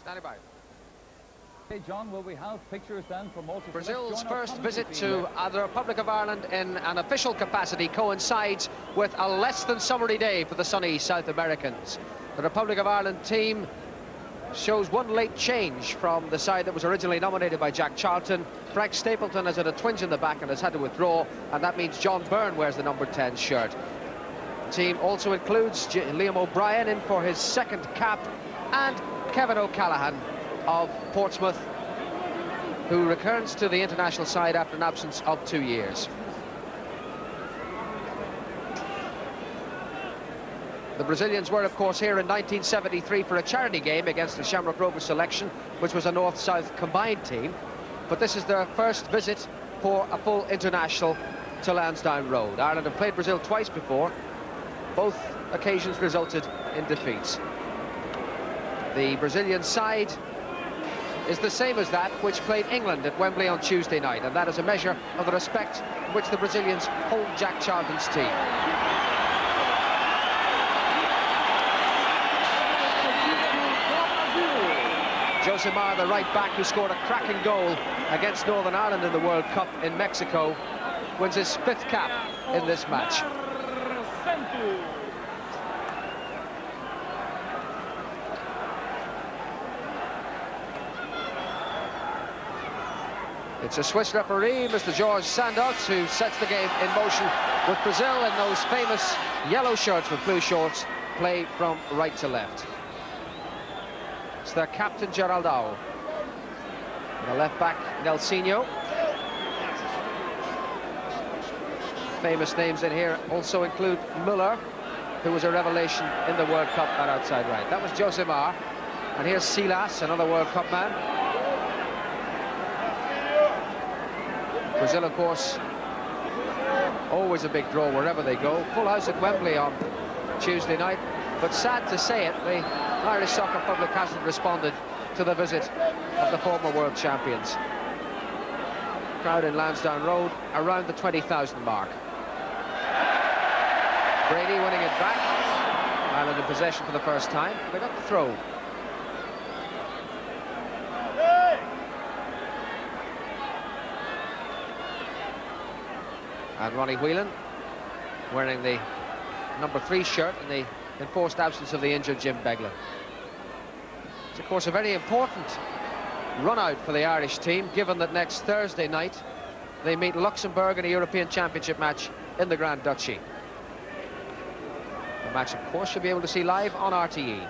Standing by. Hey John, will we have pictures then from all? Brazil's first visit to the Republic of Ireland in an official capacity coincides with a less than summery day for the sunny South Americans. The Republic of Ireland team shows one late change from the side that was originally nominated by Jack Charlton. Frank Stapleton has had a twinge in the back and has had to withdraw, and that means John Byrne wears the number 10 shirt. The team also includes Liam O'Brien in for his second cap, and Kevin O'Callaghan of Portsmouth, who returns to the international side after an absence of 2 years. The Brazilians were, of course, here in 1973 for a charity game against the Shamrock Rovers selection, which was a north-south combined team. But this is their first visit for a full international to Lansdowne Road. Ireland have played Brazil twice before. Both occasions resulted in defeats. The Brazilian side is the same as that which played England at Wembley on Tuesday night, and that is a measure of the respect in which the Brazilians hold Jack Charlton's team. Josimar, the right back who scored a cracking goal against Northern Ireland in the World Cup in Mexico, wins his 5th cap in this match. It's a Swiss referee, Mr. George Sandoz, who sets the game in motion with Brazil in those famous yellow shirts with blue shorts, play from right to left. It's their captain, Geraldão. And the left back, Nelsinho. Famous names in here also include Müller, who was a revelation in the World Cup at outside right. That was Josimar. And here's Silas, another World Cup man. Brazil, of course, always a big draw wherever they go. Full house at Wembley on Tuesday night. But sad to say it, the Irish soccer public hasn't responded to the visit of the former world champions. Crowd in Lansdowne Road around the 20,000 mark. Brady winning it back. Ireland in possession for the first time. They got the throw. And Ronnie Whelan wearing the number 3 shirt in the enforced absence of the injured Jim Beglin. It's, of course, a very important run-out for the Irish team, given that next Thursday night they meet Luxembourg in a European Championship match in the Grand Duchy. The match, of course, you'll be able to see live on RTE.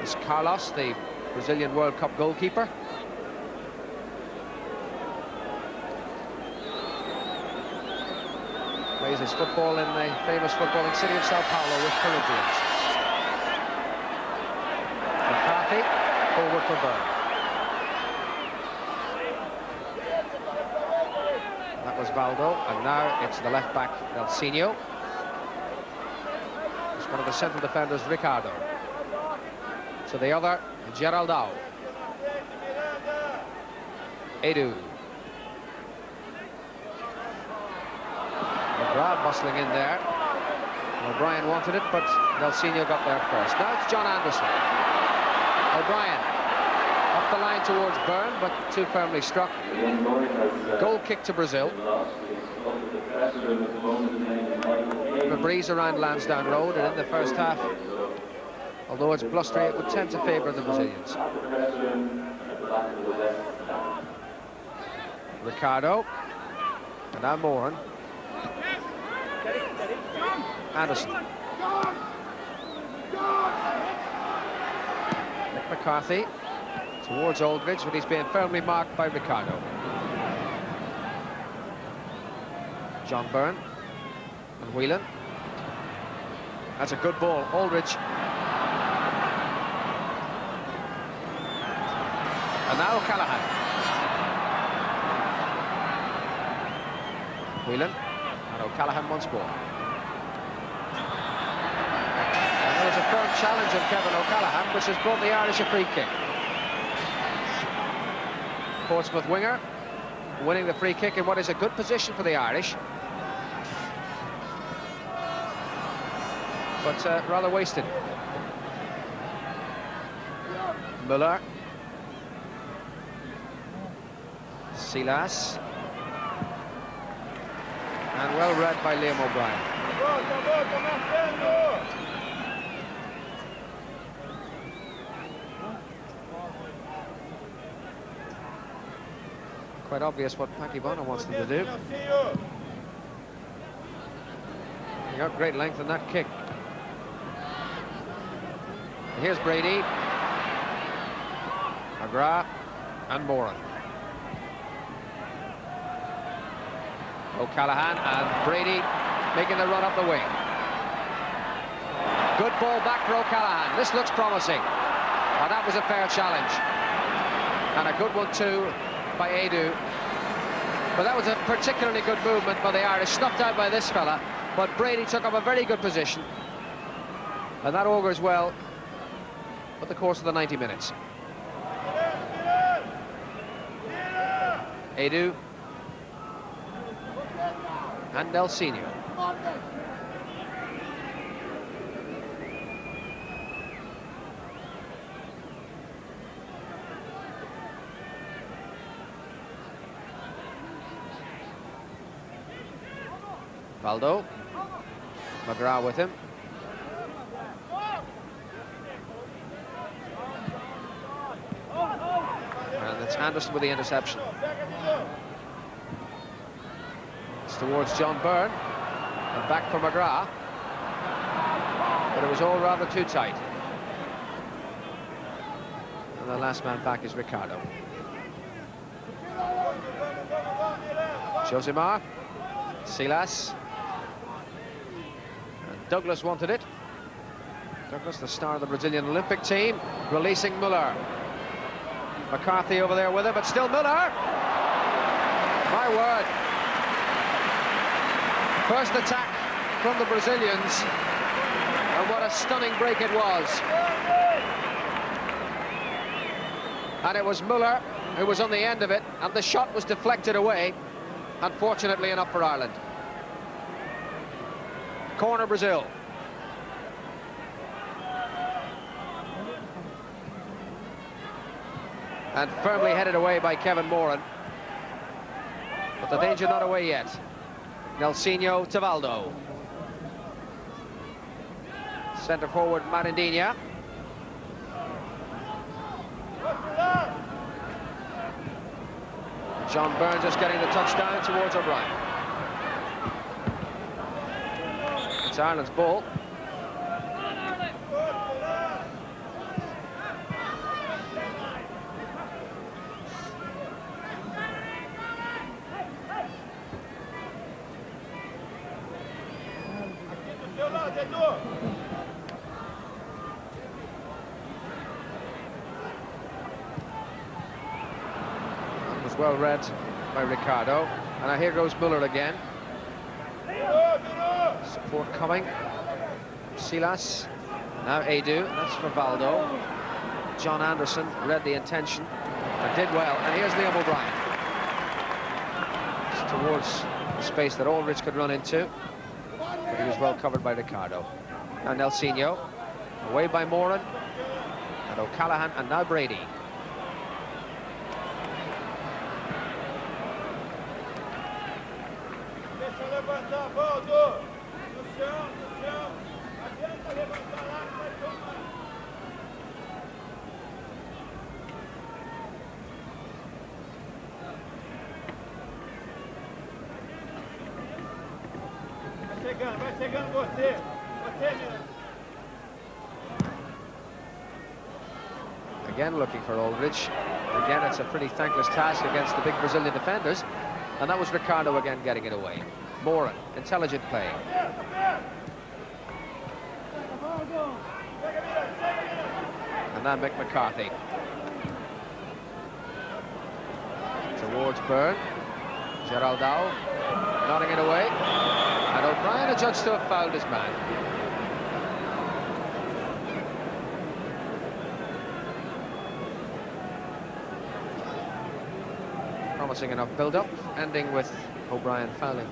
It's Carlos, the Brazilian World Cup goalkeeper. Plays his football in the famous footballing city of Sao Paulo with Corinthians. McCarthy, forward for Byrne. That was Valdo, and now it's the left back, Nelsinho. It's one of the central defenders, Ricardo. So the other, Geraldão. Edu. McGrath bustling in there. O'Brien wanted it, but Nelsinho got there first. Now it's John Anderson. O'Brien up the line towards Byrne, but too firmly struck. Goal kick to Brazil. The breeze around Lansdowne Road, and in the first half, although it's blustery, it would tend to favour the Brazilians. Ricardo. And now Moran. Anderson. Nick McCarthy towards Aldridge, but he's being firmly marked by Ricardo. John Byrne and Whelan. That's a good ball. Aldridge. And now O'Callaghan. Whelan and O'Callaghan once more. And there was a firm challenge of Kevin O'Callaghan, which has brought the Irish a free kick. Portsmouth winger winning the free kick in what is a good position for the Irish. but rather wasted. Müller. Silas. And well read by Liam O'Brien. Quite obvious what Pakibano wants them to do. He got great length in that kick. And here's Brady, McGrath, and Moran. O'Callaghan and Brady making the run up the wing. Good ball back for O'Callaghan. This looks promising. And that was a fair challenge. And a good one too by Edu. But that was a particularly good movement by the Irish, snuffed out by this fella. But Brady took up a very good position. And that augurs well for the course of the 90 minutes. Edu. And Nelsinho. Valdo. McGrath with him. And it's Anderson with the interception. It's towards John Byrne. And back for McGrath. But it was all rather too tight. And the last man back is Ricardo. Josimar. Silas. And Douglas wanted it. Douglas, the star of the Brazilian Olympic team, releasing Müller. McCarthy over there with him, but still Müller. My word. First attack from the Brazilians. And what a stunning break it was. And it was Müller who was on the end of it, and the shot was deflected away. Unfortunately enough for Ireland. Corner Brazil. And firmly headed away by Kevin Moran. But the danger not away yet. Nelsinho to Valdo. Centre forward Marindinha. John Byrne just getting the touchdown towards O'Brien. It's Ireland's ball. Well read by Ricardo, and now here goes Müller again. Support coming. Silas, now Edu, that's for Valdo. John Anderson read the intention and did well, and here's Liam O'Brien. It's towards the space that Aldridge could run into, but he was well covered by Ricardo. Now Nelsinho, away by Moran, and O'Callaghan, and now Brady. Vai chegando você mesmo. Again looking for Aldridge. Again, it's a pretty thankless task against the big Brazilian defenders. And that was Ricardo again getting it away. Moran, intelligent play. And now Mick McCarthy. Towards Byrne. Geraldao, nodding it away. And O'Brien adjudged to have fouled his man. Promising enough build-up, ending with O'Brien fouling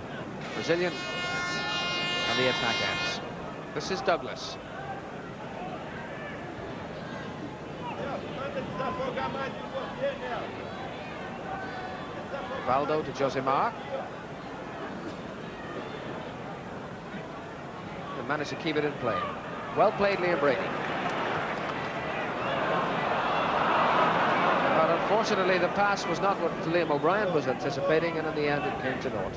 Brazilian, and the attack ends. This is Douglas. Valdo to Josimar. They managed to keep it in play. Well played, Liam Brady. But unfortunately, the pass was not what Liam O'Brien was anticipating, and in the end, it came to naught.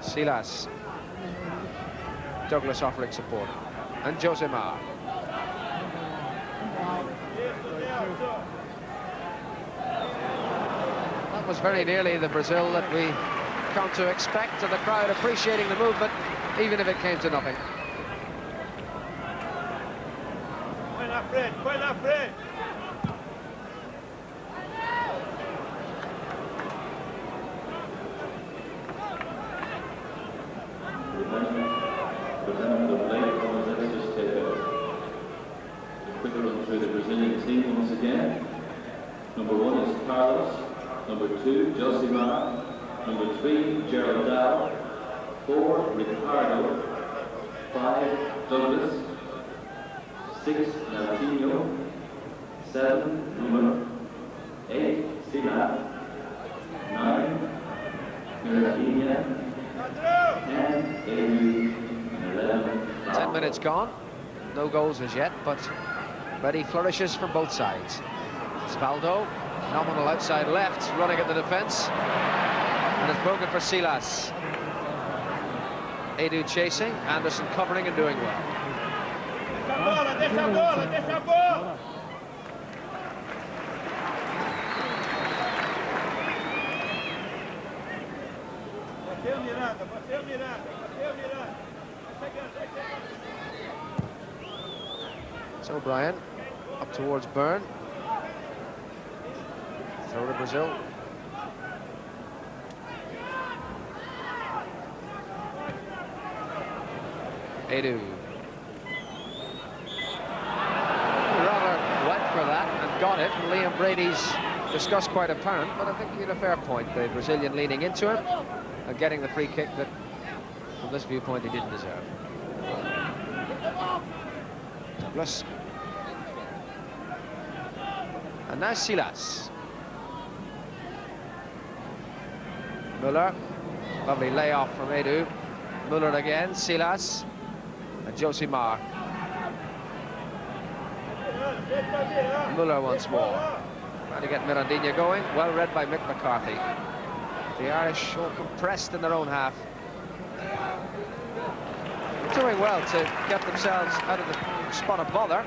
Silas. Douglas offering support. And Josimar. That was very nearly the Brazil that we come to expect, and the crowd appreciating the movement, even if it came to nothing. Through the Brazilian team once again. Number 1 is Carlos, number 2 Josimar, number 3 Gerald Dow, 4 Ricardo, 5 Douglas, 6 Latino, 7 Bruno, 8 Sila, 9 Mirafina, 10 Edu, and 11 10 minutes gone. No goals as yet, but Brady flourishes from both sides. Valdo, nominal outside left, running at the defence. And it's broken for Silas. Edu chasing, Anderson covering and doing well. So O'Brien up towards Byrne. Throw to Brazil. Edu. Rather went for that and got it. And Liam Brady's disgust quite apparent, but I think he had a fair point. The Brazilian leaning into him and getting the free kick that, from this viewpoint, he didn't deserve. Douglas. And now Silas. Muller. Lovely layoff from Edu. Muller again. Silas. And Josimar. Muller once more. Trying to get Mirandinha going. Well read by Mick McCarthy. The Irish all compressed in their own half. Doing well to get themselves out of the spot of bother.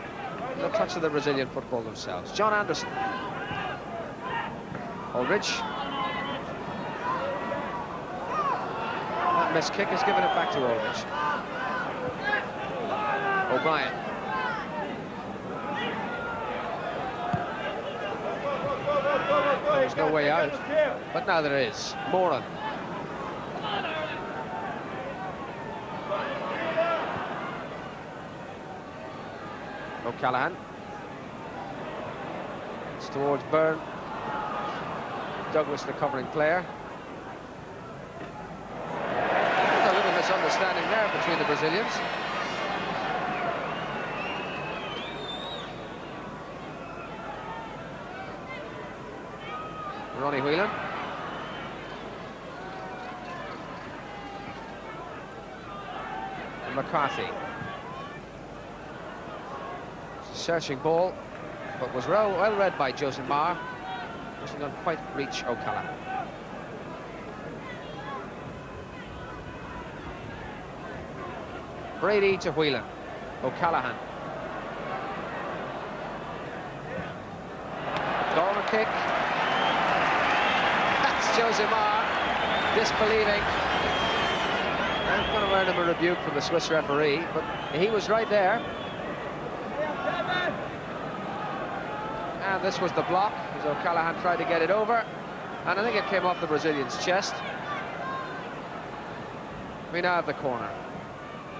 No touch of the Brazilian football themselves. John Anderson. Aldridge. That missed kick has given it back to Aldridge. O'Brien. There's no way out, but now there is. Moran. O'Callaghan. It's towards Byrne. Douglas, the covering player. There's a little misunderstanding there between the Brazilians. Ronnie Whelan. And McCarthy. Searching ball, but was well read by Josimar. Wasn't going to quite reach O'Callaghan. Brady to Whelan. O'Callaghan. Corner kick. That's Josimar disbelieving. I'm going to earn him a rebuke from the Swiss referee, but he was right there. And this was the block, as O'Callaghan tried to get it over. And I think it came off the Brazilian's chest. We now have the corner.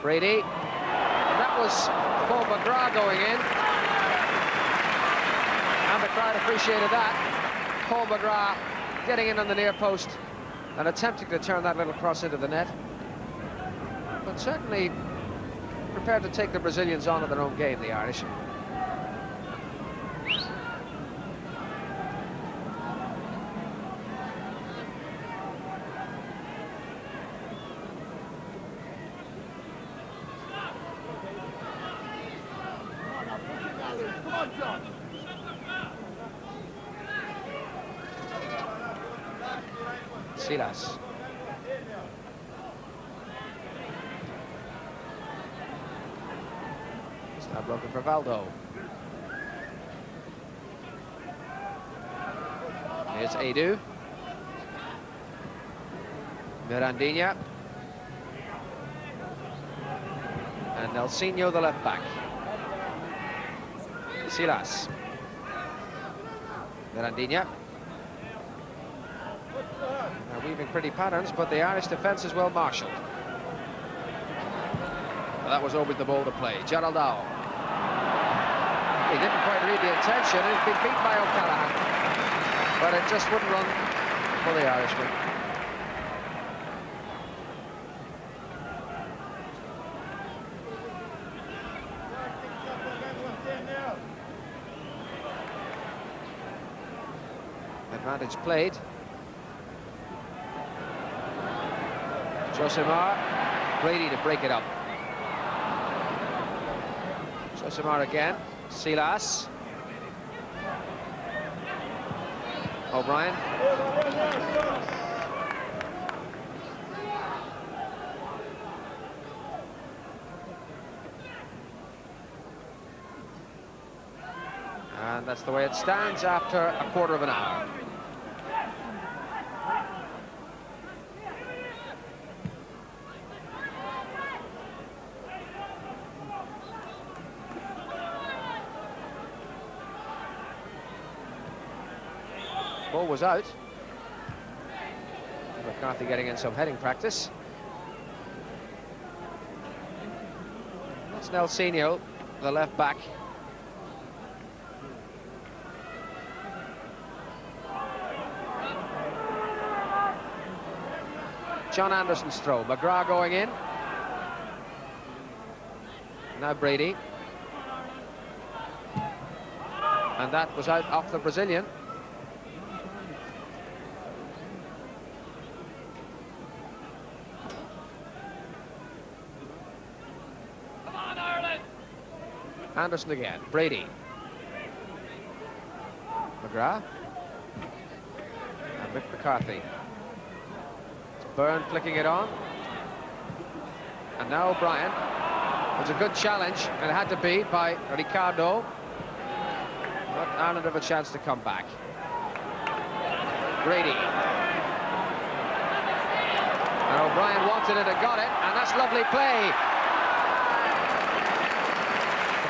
Brady. And that was Paul McGrath going in. And the crowd appreciated that. Paul McGrath getting in on the near post and attempting to turn that little cross into the net. But certainly prepared to take the Brazilians on in their own game, the Irish. Silas. It's now broken for Valdo. Here's Edu. Mirandinha. And Nelsinho, the left back. Silas. Mirandinha. They're weaving pretty patterns, but the Irish defence is well marshalled. Well, that was always the ball to play. Gerald Dow. He didn't quite read the intention. He's been beat by O'Callaghan, but it just wouldn't run for the Irishman. Advantage played. Josimar, Brady to break it up. Josimar again, Silas. O'Brien. And that's the way it stands after a quarter of an hour. Ball was out. McCarthy getting in some heading practice. That's Nelsinho, the left back. John Anderson's throw. McGrath going in. Now Brady. And that was out off the Brazilian. Anderson again, Brady. McGrath. And Mick McCarthy. It's Byrne flicking it on. And now O'Brien. It was a good challenge, and it had to be by Ricardo. But Ireland have a chance to come back. Brady. And O'Brien wanted it and got it, and that's lovely play.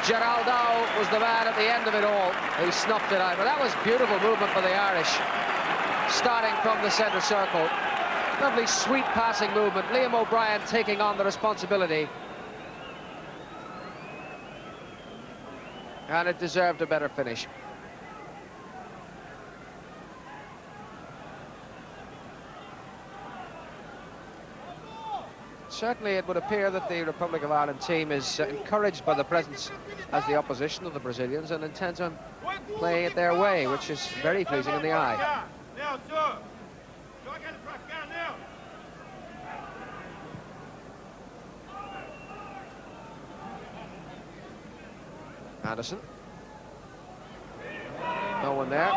Gerald Dow was the man at the end of it all. He snuffed it out, but that was beautiful movement for the Irish, starting from the centre circle. Lovely, sweet passing movement. Liam O'Brien taking on the responsibility. And it deserved a better finish. Certainly it would appear that the Republic of Ireland team is encouraged by the presence as the opposition of the Brazilians and intends on playing it their way, which is very pleasing in the eye. Anderson. No one there.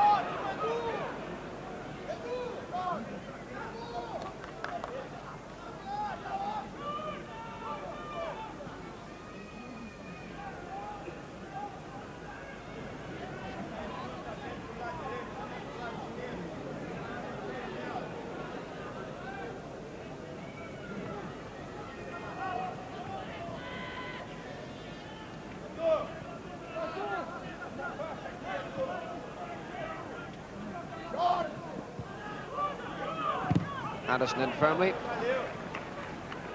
Anderson in firmly.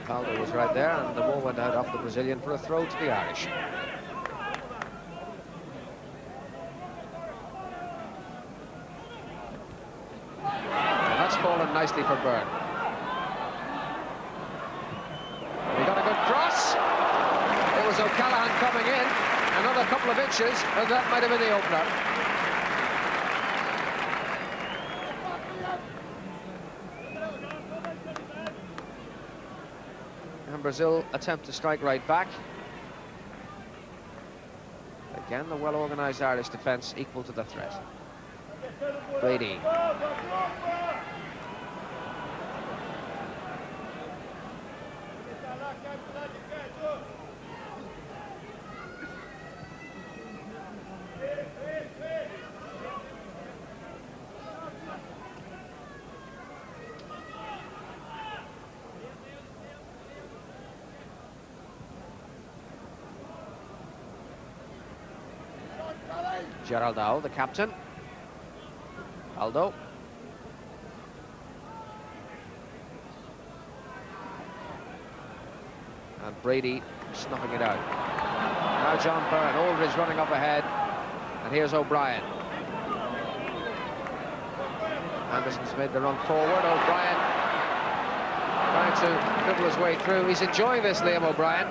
Valdo was right there, and the ball went out off the Brazilian for a throw to the Irish. fallen nicely for Byrne. He got a good cross. It was O'Callaghan coming in. Another couple of inches, and that might have been the opener. And Brazil attempt to strike right back. Again, the well-organised Irish defence equal to the threat. Brady. Gerald Dow, the captain. Aldo. And Brady snuffing it out. Now John Byrne, Aldridge running up ahead. And here's O'Brien. Anderson's made the run forward. O'Brien trying to dribble his way through. He's enjoying this, Liam O'Brien.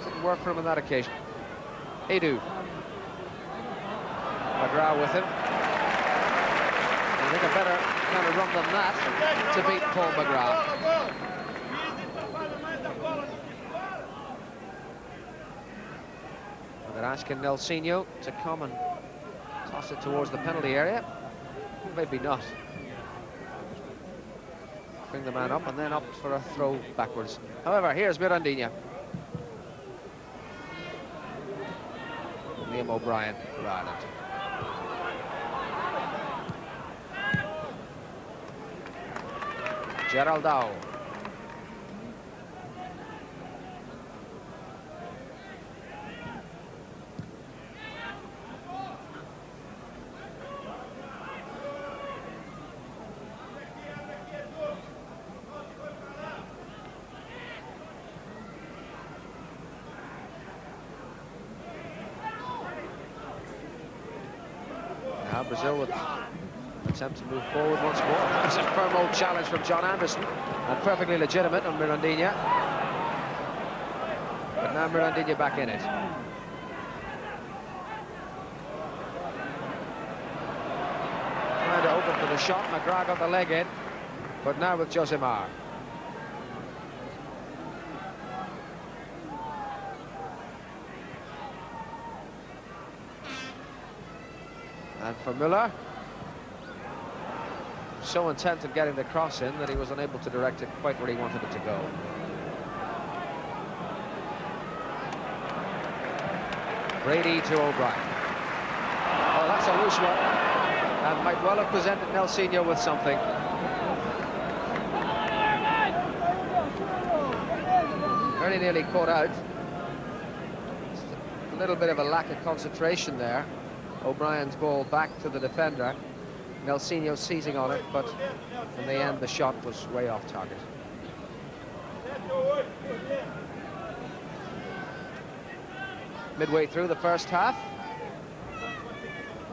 Didn't work for him on that occasion. Edu. McGrath with him. I think a better kind of run than that to beat Paul McGrath. And they're asking Nelsinho to come and toss it towards the penalty area. Maybe not. Bring the man up and then up for a throw backwards. However, here's Mirandinha. Liam O'Brien for Ireland. Gerald Dow. Now Brazil would attempt to move forward once more. That's a firm old challenge from John Anderson, and perfectly legitimate on Mirandinha. But now Mirandinha back in it. Trying to open for the shot. McGrath got the leg in, but now with Josimar. And for Müller, so intent on getting the cross in that he was unable to direct it quite where he wanted it to go. Brady to O'Brien. Oh, that's a loose one, and might well have presented Nelsinho with something. Very nearly caught out. Just a little bit of a lack of concentration there. O'Brien's ball back to the defender. Nelsinho seizing on it, but in the end the shot was way off target. Midway through the first half.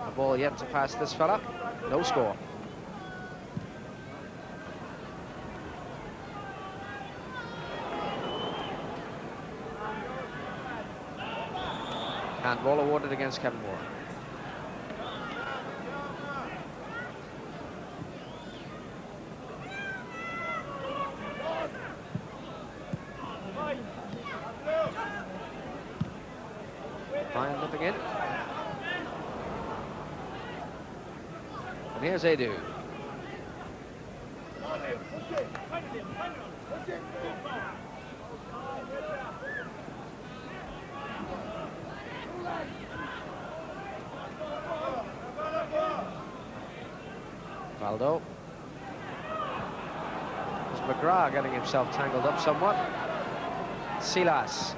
The ball yet to pass this fella. No score. Handball awarded against Kevin Moore. Brian limping in. And here's Edu. Valdo. There's McGrath getting himself tangled up somewhat. Silas.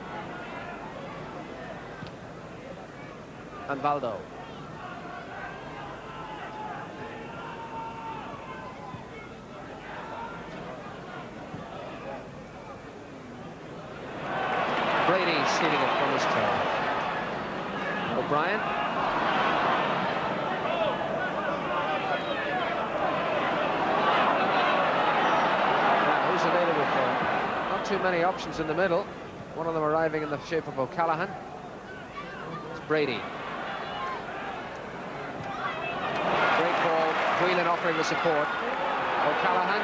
And Valdo. Brady stealing it from his toe. O'Brien. too many options in the middle. One of them arriving in the shape of O'Callaghan. It's Brady. Great ball. Whelan offering the support. O'Callaghan.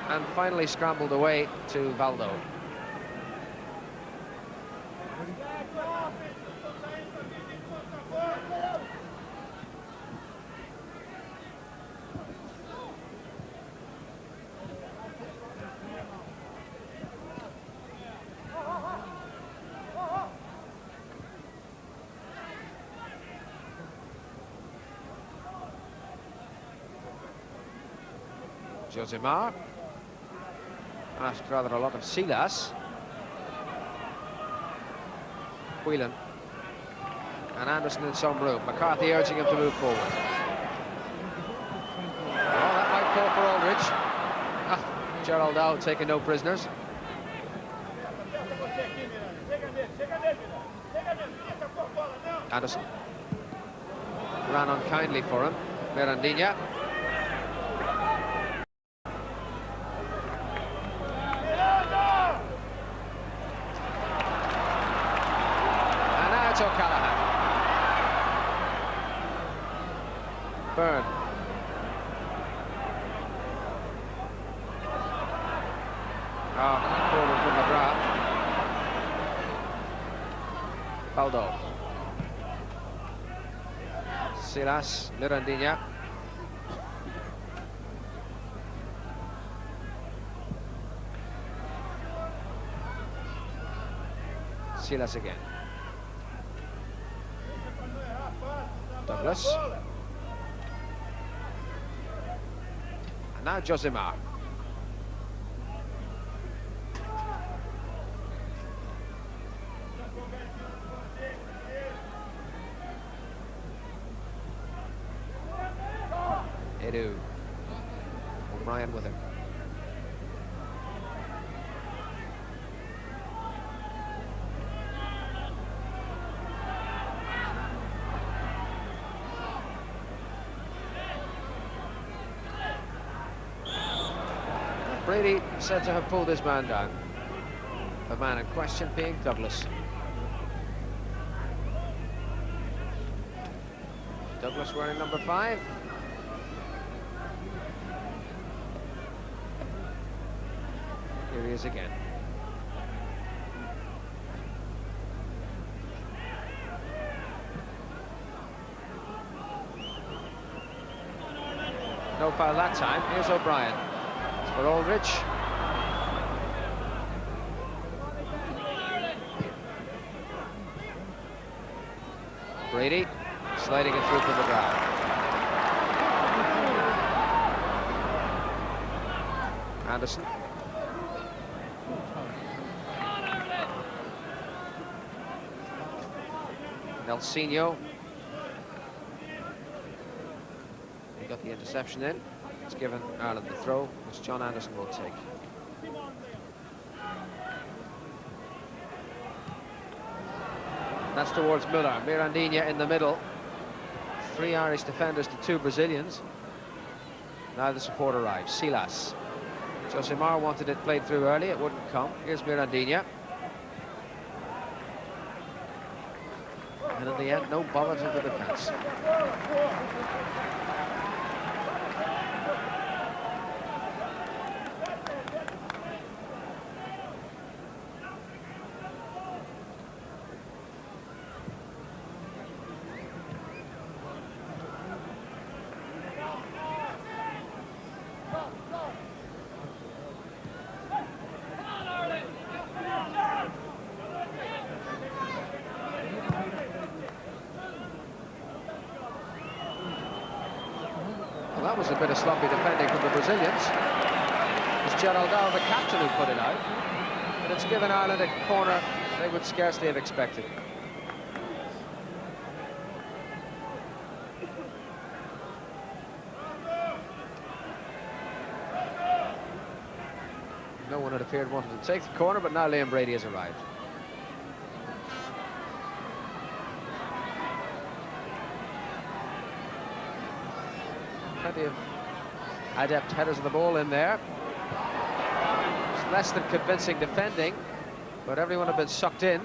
And finally scrambled away to Valdo. Josimar asked rather a lot of Silas. Whelan and Anderson in some room. McCarthy urging him to move forward. Oh, that might call for Aldridge. Gerald Dow taking no prisoners. Anderson ran unkindly for him. Mirandinha. O'Callaghan. Byrne. Forward from McGrath. Baldo. Silas, Mirandinha. Silas again. Douglas. And now Josimar. Edu. O'Brien with him. Brady said to have pulled his man down. The man in question being Douglas. Douglas wearing number 5. Here he is again. No foul that time. Here's O'Brien. For Aldridge. Brady sliding it through from the ground. Anderson. Nelsinho. He got the interception in. It's given Ireland the throw, which John Anderson will take. That's towards Müller. Mirandinha in the middle. 3 Irish defenders to 2 Brazilians. Now the support arrives. Silas. Josimar wanted it played through early. It wouldn't come. Here's Mirandinha. And in the end, no bother to the defence. That was a bit of sloppy defending from the Brazilians. It was Gerald Dow, the captain, who put it out. But it's given Ireland a corner they would scarcely have expected. No one, it appeared, wanted to take the corner, but now Liam Brady has arrived. Plenty of adept headers of the ball in there. It's less than convincing defending, but everyone had been sucked in,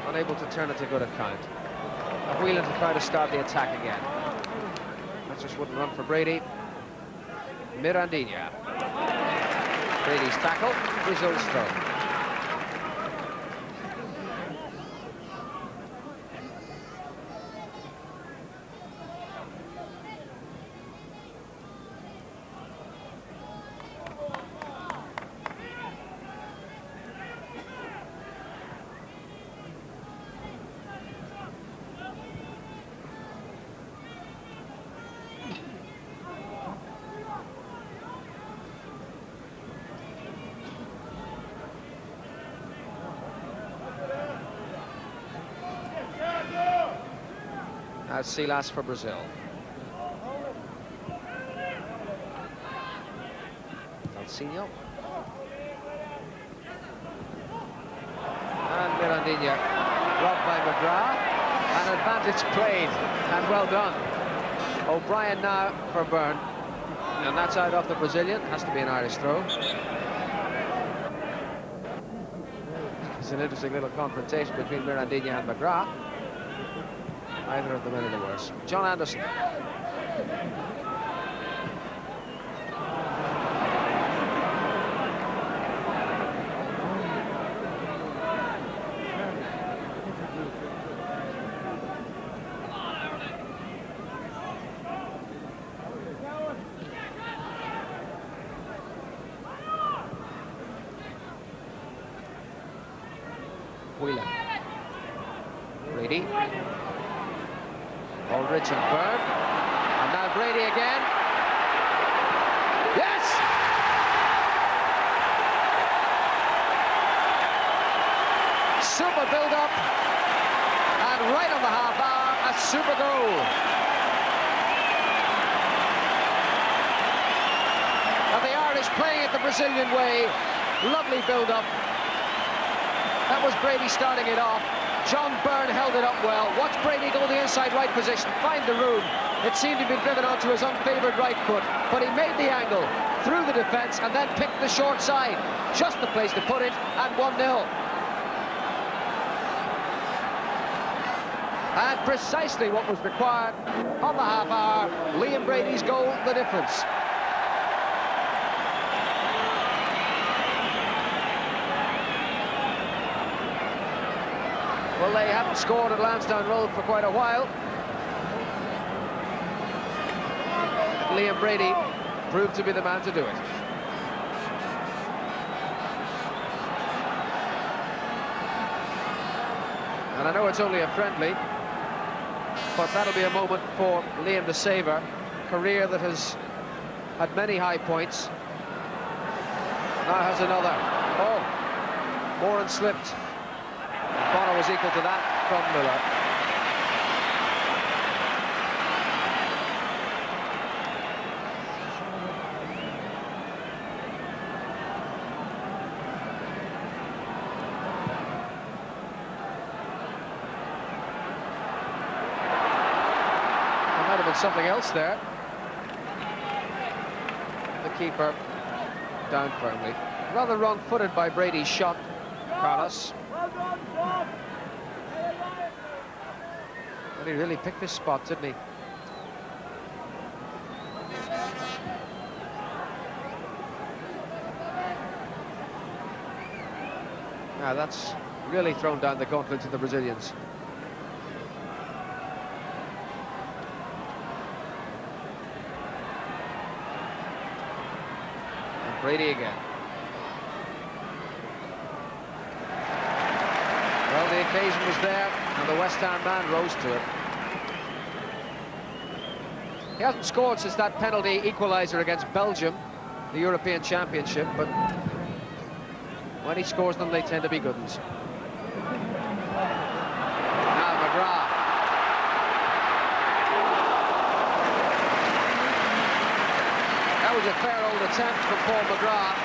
unable to turn it to good account. Whelan to try to start the attack again. That just wouldn't run for Brady. Mirandinha. Brady's tackle, Brazil's throw. As Silas for Brazil. Alcinho. And Mirandinha robbed by McGrath. An advantage played, and well done. O'Brien now for Byrne. And that's out off the Brazilian. Has to be an Irish throw. It's an interesting little confrontation between Mirandinha and McGrath. Either of them any the worse. John Anderson. Whelan. Brady. Aldridge and Byrne. And now Brady again. Yes! Super build-up. And right on the half hour, a super goal. And the Irish playing it the Brazilian way. Lovely build-up. That was Brady starting it off. John Byrne held it up well. Watch Brady go to the inside right position, find the room. It seemed to be driven onto his unfavoured right foot, but he made the angle through the defence and then picked the short side. Just the place to put it, and 1-0. And precisely what was required on the half hour. Liam Brady's goal, the difference. Well, they haven't scored at Lansdowne Road for quite a while. Liam Brady proved to be the man to do it. And I know it's only a friendly, but that'll be a moment for Liam to savour. Career that has had many high points. Now has another. Oh, Moran slipped. Bono was equal to that from Miller. There might have been something else there. The keeper down firmly. Rather wrong-footed by Brady's shot, Carlos. He really picked this spot, didn't he? Now that's really thrown down the gauntlet to the Brazilians. And Brady again. Well, the occasion was there, and the West Ham man rose to it. He hasn't scored since that penalty equaliser against Belgium, the European Championship, but when he scores them, they tend to be good ones. Now McGrath. That was a fair old attempt from Paul McGrath.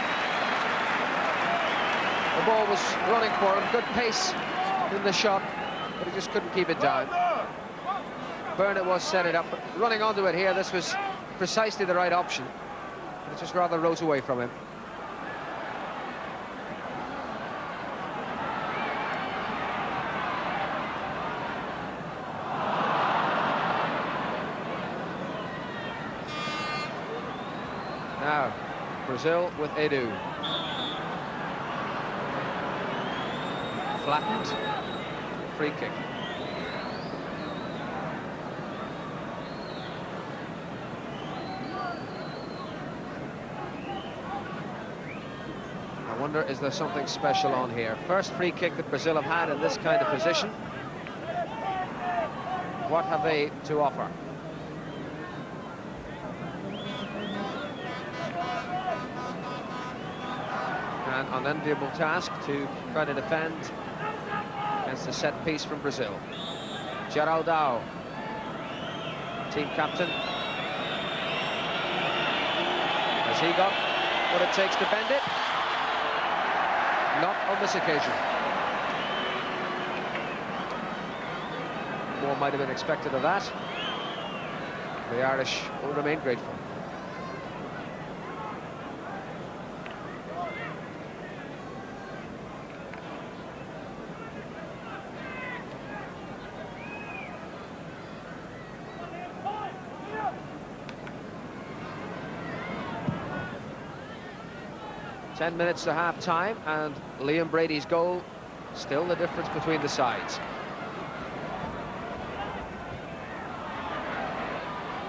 The ball was running for him, good pace in the shot, but he just couldn't keep it down. Byrne it was set it up, but running onto it here, this was precisely the right option. It just rather rose away from him. Now, Brazil with Edu. Flattened. Free kick. I wonder, is there something special on here? First free kick that Brazil have had in this kind of position. What have they to offer? An unenviable task to try to defend against the set piece from Brazil. Geraldão, team captain. Has he got what it takes to bend it? Not on this occasion. More might have been expected of that. The Irish will remain grateful. Ten minutes to half-time, and Liam Brady's goal still the difference between the sides.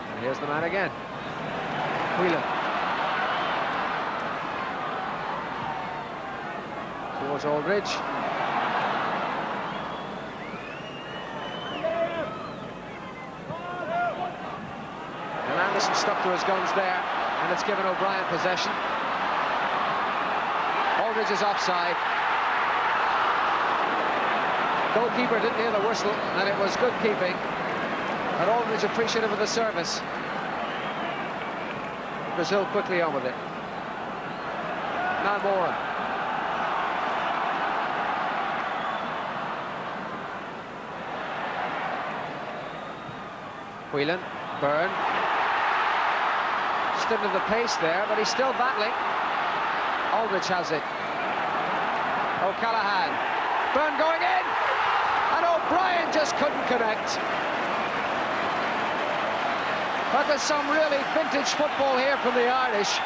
And here's the man again. Whelan. Towards Aldridge. And Anderson stuck to his guns there, and it's given O'Brien possession. Aldridge is offside. Goalkeeper didn't hear the whistle, and it was good keeping. And Aldridge appreciative of the service. Brazil quickly on with it. Now Moran. Whelan, Byrne. Stood in the pace there, but he's still battling. Aldridge has it. O'Callaghan. Byrne going in! And O'Brien just couldn't connect. But there's some really vintage football here from the Irish.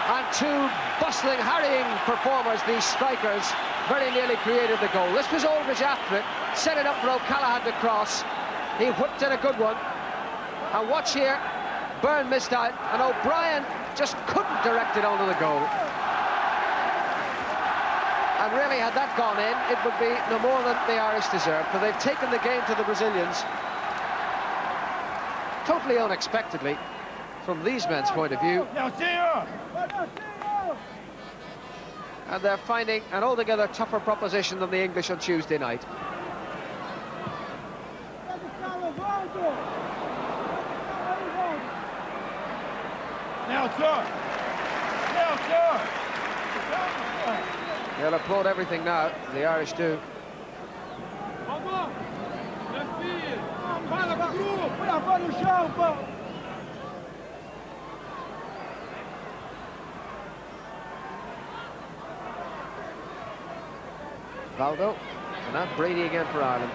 And two bustling, harrying performers, these strikers, very nearly created the goal. This was Aldridge after it, set it up for O'Callaghan to cross. He whipped in a good one. And watch here, Byrne missed out, and O'Brien just couldn't direct it onto the goal. And really, had that gone in, it would be no more than the Irish deserved, but they've taken the game to the Brazilians totally unexpectedly from these men's point of view. And they're finding an altogether tougher proposition than the English on Tuesday night. They'll applaud everything now, the Irish do. Valdo, and now Brady again for Ireland.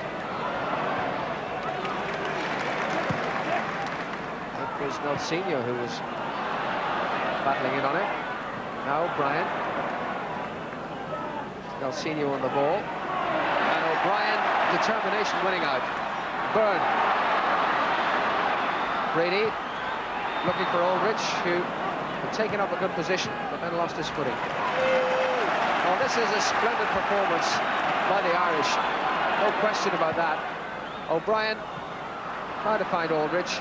It was Nelsinho who was battling in on it. Now O'Brien. Nelsinho on the ball. And O'Brien, determination winning out. Byrne. Brady looking for Aldridge, who had taken up a good position, but then lost his footing. Well, this is a splendid performance by the Irish. No question about that. O'Brien trying to find Aldridge.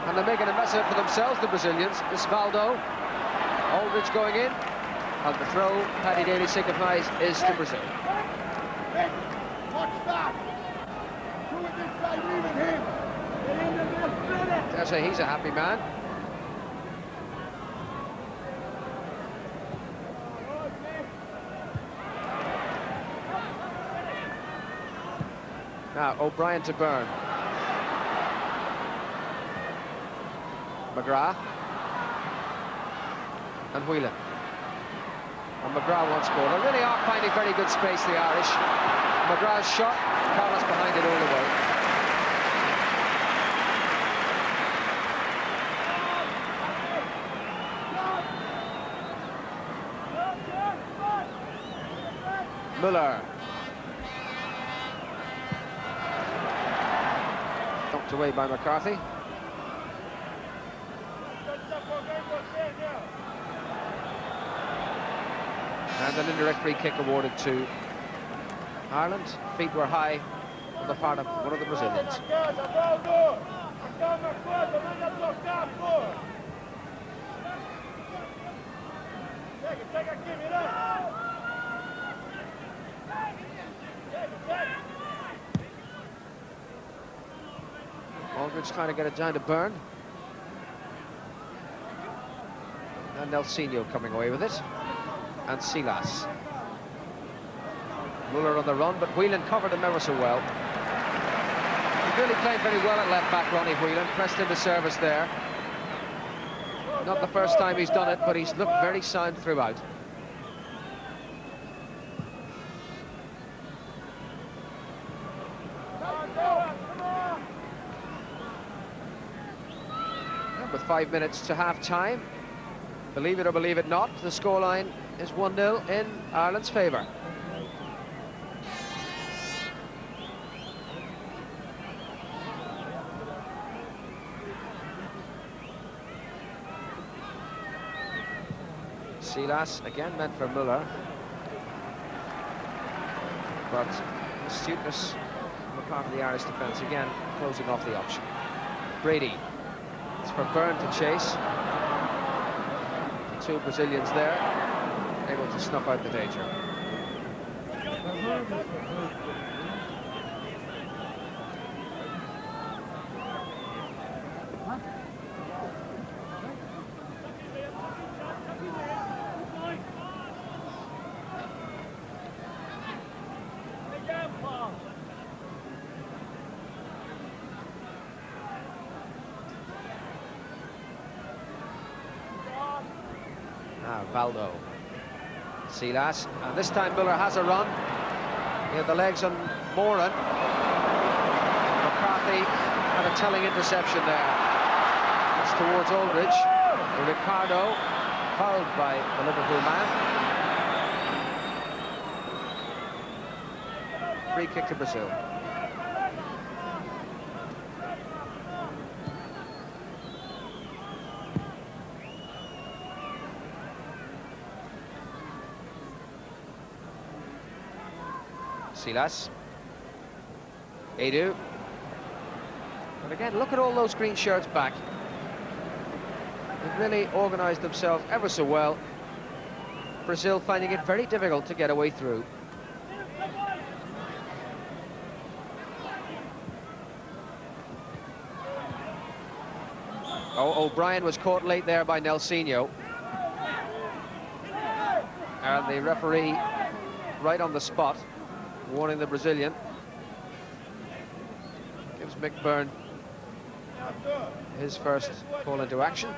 And they're making a mess of it for themselves, the Brazilians. This Valdo. Aldridge going in. And the throw, Paddy Daly signifies, is to Brazil. Dare say he's a happy man. Now, O'Brien to Byrne. McGrath. and Whelan. And McGrath once more. They really are finding very good space, the Irish. McGrath's shot, Carlos behind it all the way. Muller. Knocked away by McCarthy. And an indirect free kick awarded to Ireland. Feet were high on the part of one of the Brazilians. Aldridge trying to get it down to Byrne. And Nelsinho coming away with it. And Silas. Muller on the run, but Whelan covered him ever so well. He really played very well at left back, Ronnie Whelan. Pressed into service there. Not the first time he's done it, but he's looked very sound throughout. And with 5 minutes to half-time, believe it or believe it not, the scoreline is 1-0 in Ireland's favour. Silas, again meant for Muller. But astuteness on the part of the Irish defence, again closing off the option. Brady, it's for Byrne to chase. The two Brazilians there, able to snuff out the danger. Valdo. Silas, and this time Muller has a run. He had the legs on Moran. McCarthy had a telling interception there. It's towards Aldridge. Ricardo fouled by the Liverpool man. Free kick to Brazil. Silas. Edu. But again, look at all those green shirts back. They've really organised themselves ever so well. Brazil finding it very difficult to get away through. Oh, O'Brien was caught late there by Nelsinho. And the referee right on the spot, warning the Brazilian. Gives Mick Byrne his first call into action.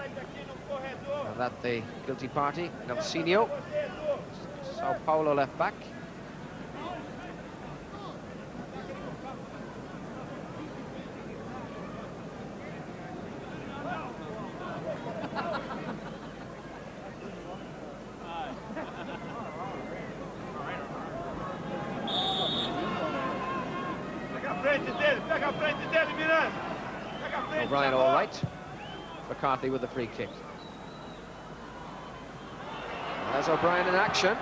And that the guilty party, Nelsinho, Sao Paulo left back. O'Brien all right. McCarthy with the free kick. There's O'Brien in action.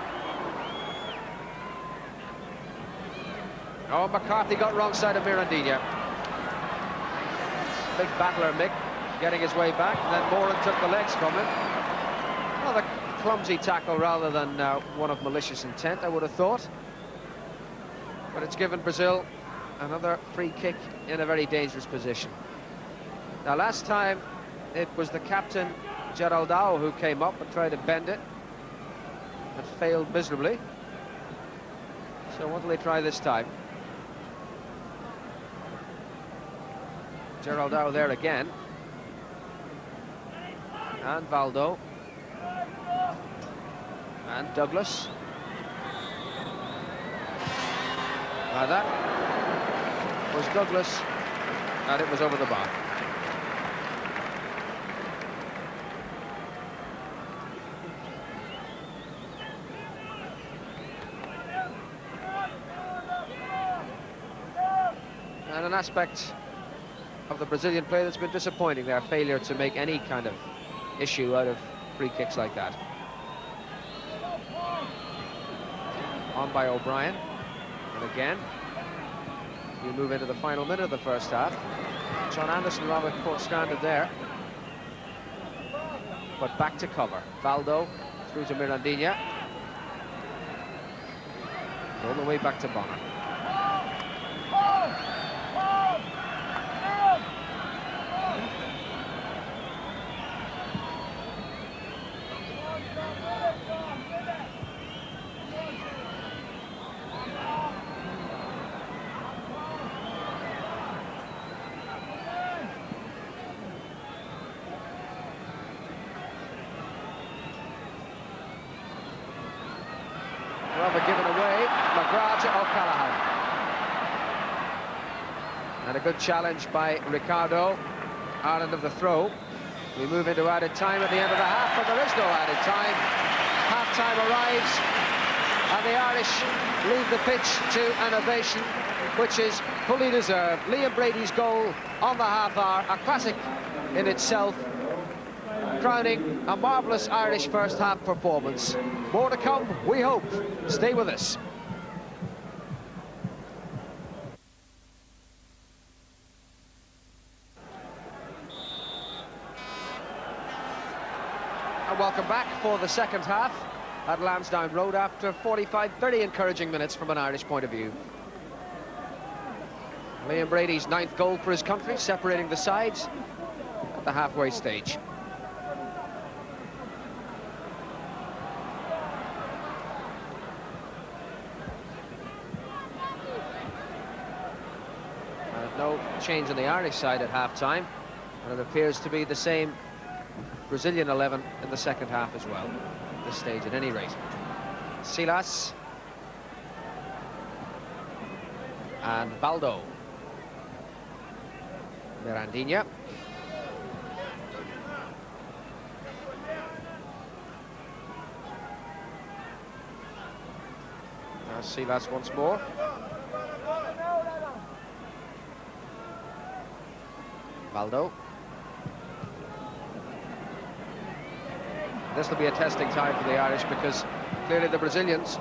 Oh, McCarthy got wrong side of Mirandinha. Big battler, Mick, getting his way back. And then Moran took the legs from him. Another clumsy tackle rather than one of malicious intent, I would have thought. But it's given Brazil another free kick in a very dangerous position. Now, last time it was the captain, Geraldão, who came up and tried to bend it, but failed miserably. So what will they try this time? Geraldão there again. And Valdo. And Douglas. Now that was Douglas, and it was over the bar. And an aspect of the Brazilian play that's been disappointing, their failure to make any kind of issue out of free kicks like that. On by O'Brien, and again we move into the final minute of the first half. John Anderson rather caught stranded there, but back to cover. Valdo through to Mirandinha, all the way back to Bonner. Given away, McGrath to O'Callaghan. And a good challenge by Ricardo. Ireland of the throw. We move into added time at the end of the half, but there is no added time. Half-time arrives, and the Irish leave the pitch to an ovation, which is fully deserved. Liam Brady's goal on the half hour, a classic in itself, crowning a marvellous Irish first-half performance. More to come, we hope. Stay with us. And welcome back for the second half at Lansdowne Road after 45 very encouraging minutes from an Irish point of view. Liam Brady's 9th goal for his country, separating the sides at the halfway stage. No change on the Irish side at half-time, and it appears to be the same Brazilian 11 in the second half as well, at this stage at any rate. Silas and Valdo. Mirandinha. Now Silas once more. Valdo. This will be a testing time for the Irish, because clearly the Brazilians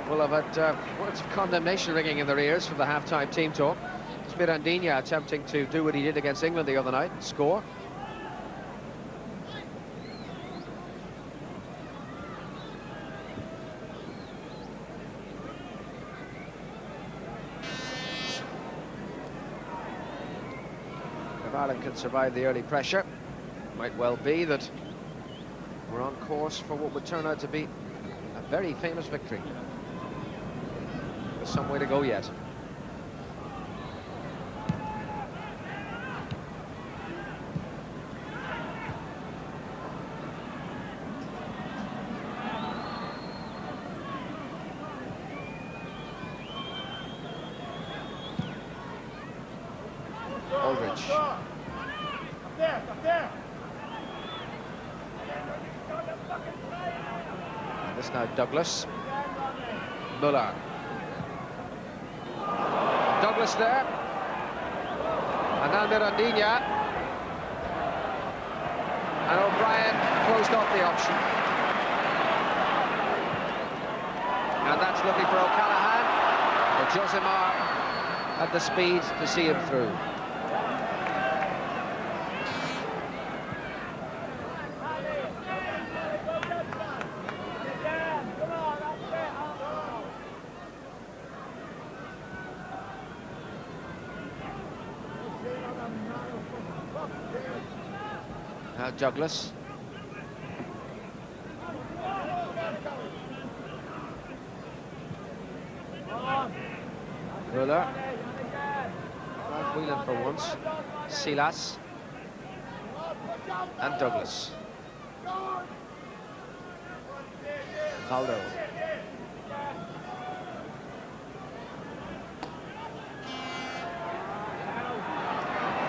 will have had words of condemnation ringing in their ears from the half-time team talk. It's Mirandinha attempting to do what he did against England the other night, score. If Ireland can survive the early pressure, it might well be that we're on course for what would turn out to be a very famous victory. There's some way to go yet. Aldridge. And this now Douglas. Muller. Douglas there. And now Mirandinha. And O'Brien closed off the option. And that's looking for O'Callaghan. But Josimar had the speed to see him through. Now Douglas. Muller. Not Whelan for once. Silas. And Douglas. Valdo.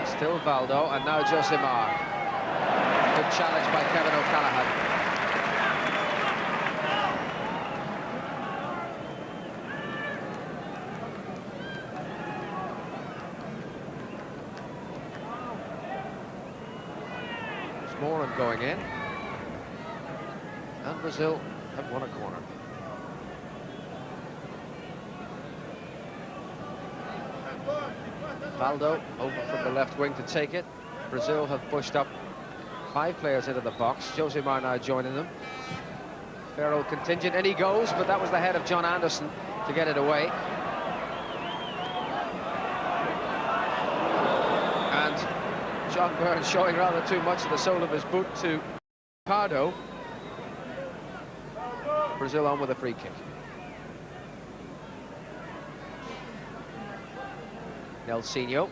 Still Valdo, and now Josimar. Good challenge by Kevin O'Callaghan. Moran going in, and Brazil have won a corner. Valdo over from the left wing to take it. Brazil have pushed up 5 players into the box. Josimar now joining them. Ferrell contingent, and he goes, but that was the head of John Anderson to get it away. And John Byrne showing rather too much of the sole of his boot to Ricardo. Brazil on with a free kick. Nelsinho.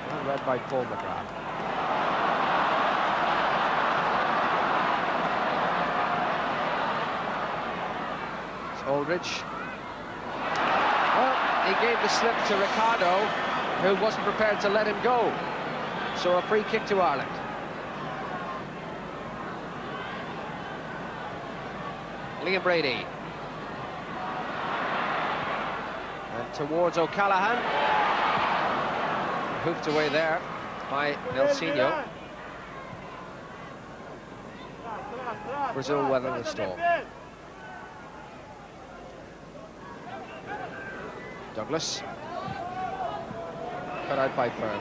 And read by Paul McGrath. It's Aldridge. Well, he gave the slip to Ricardo, who wasn't prepared to let him go. So a free kick to Ireland. Liam Brady. And towards O'Callaghan. Hoofed away there by Nelsinho. Brazil weathering the storm. Douglas. Cut out by Fern.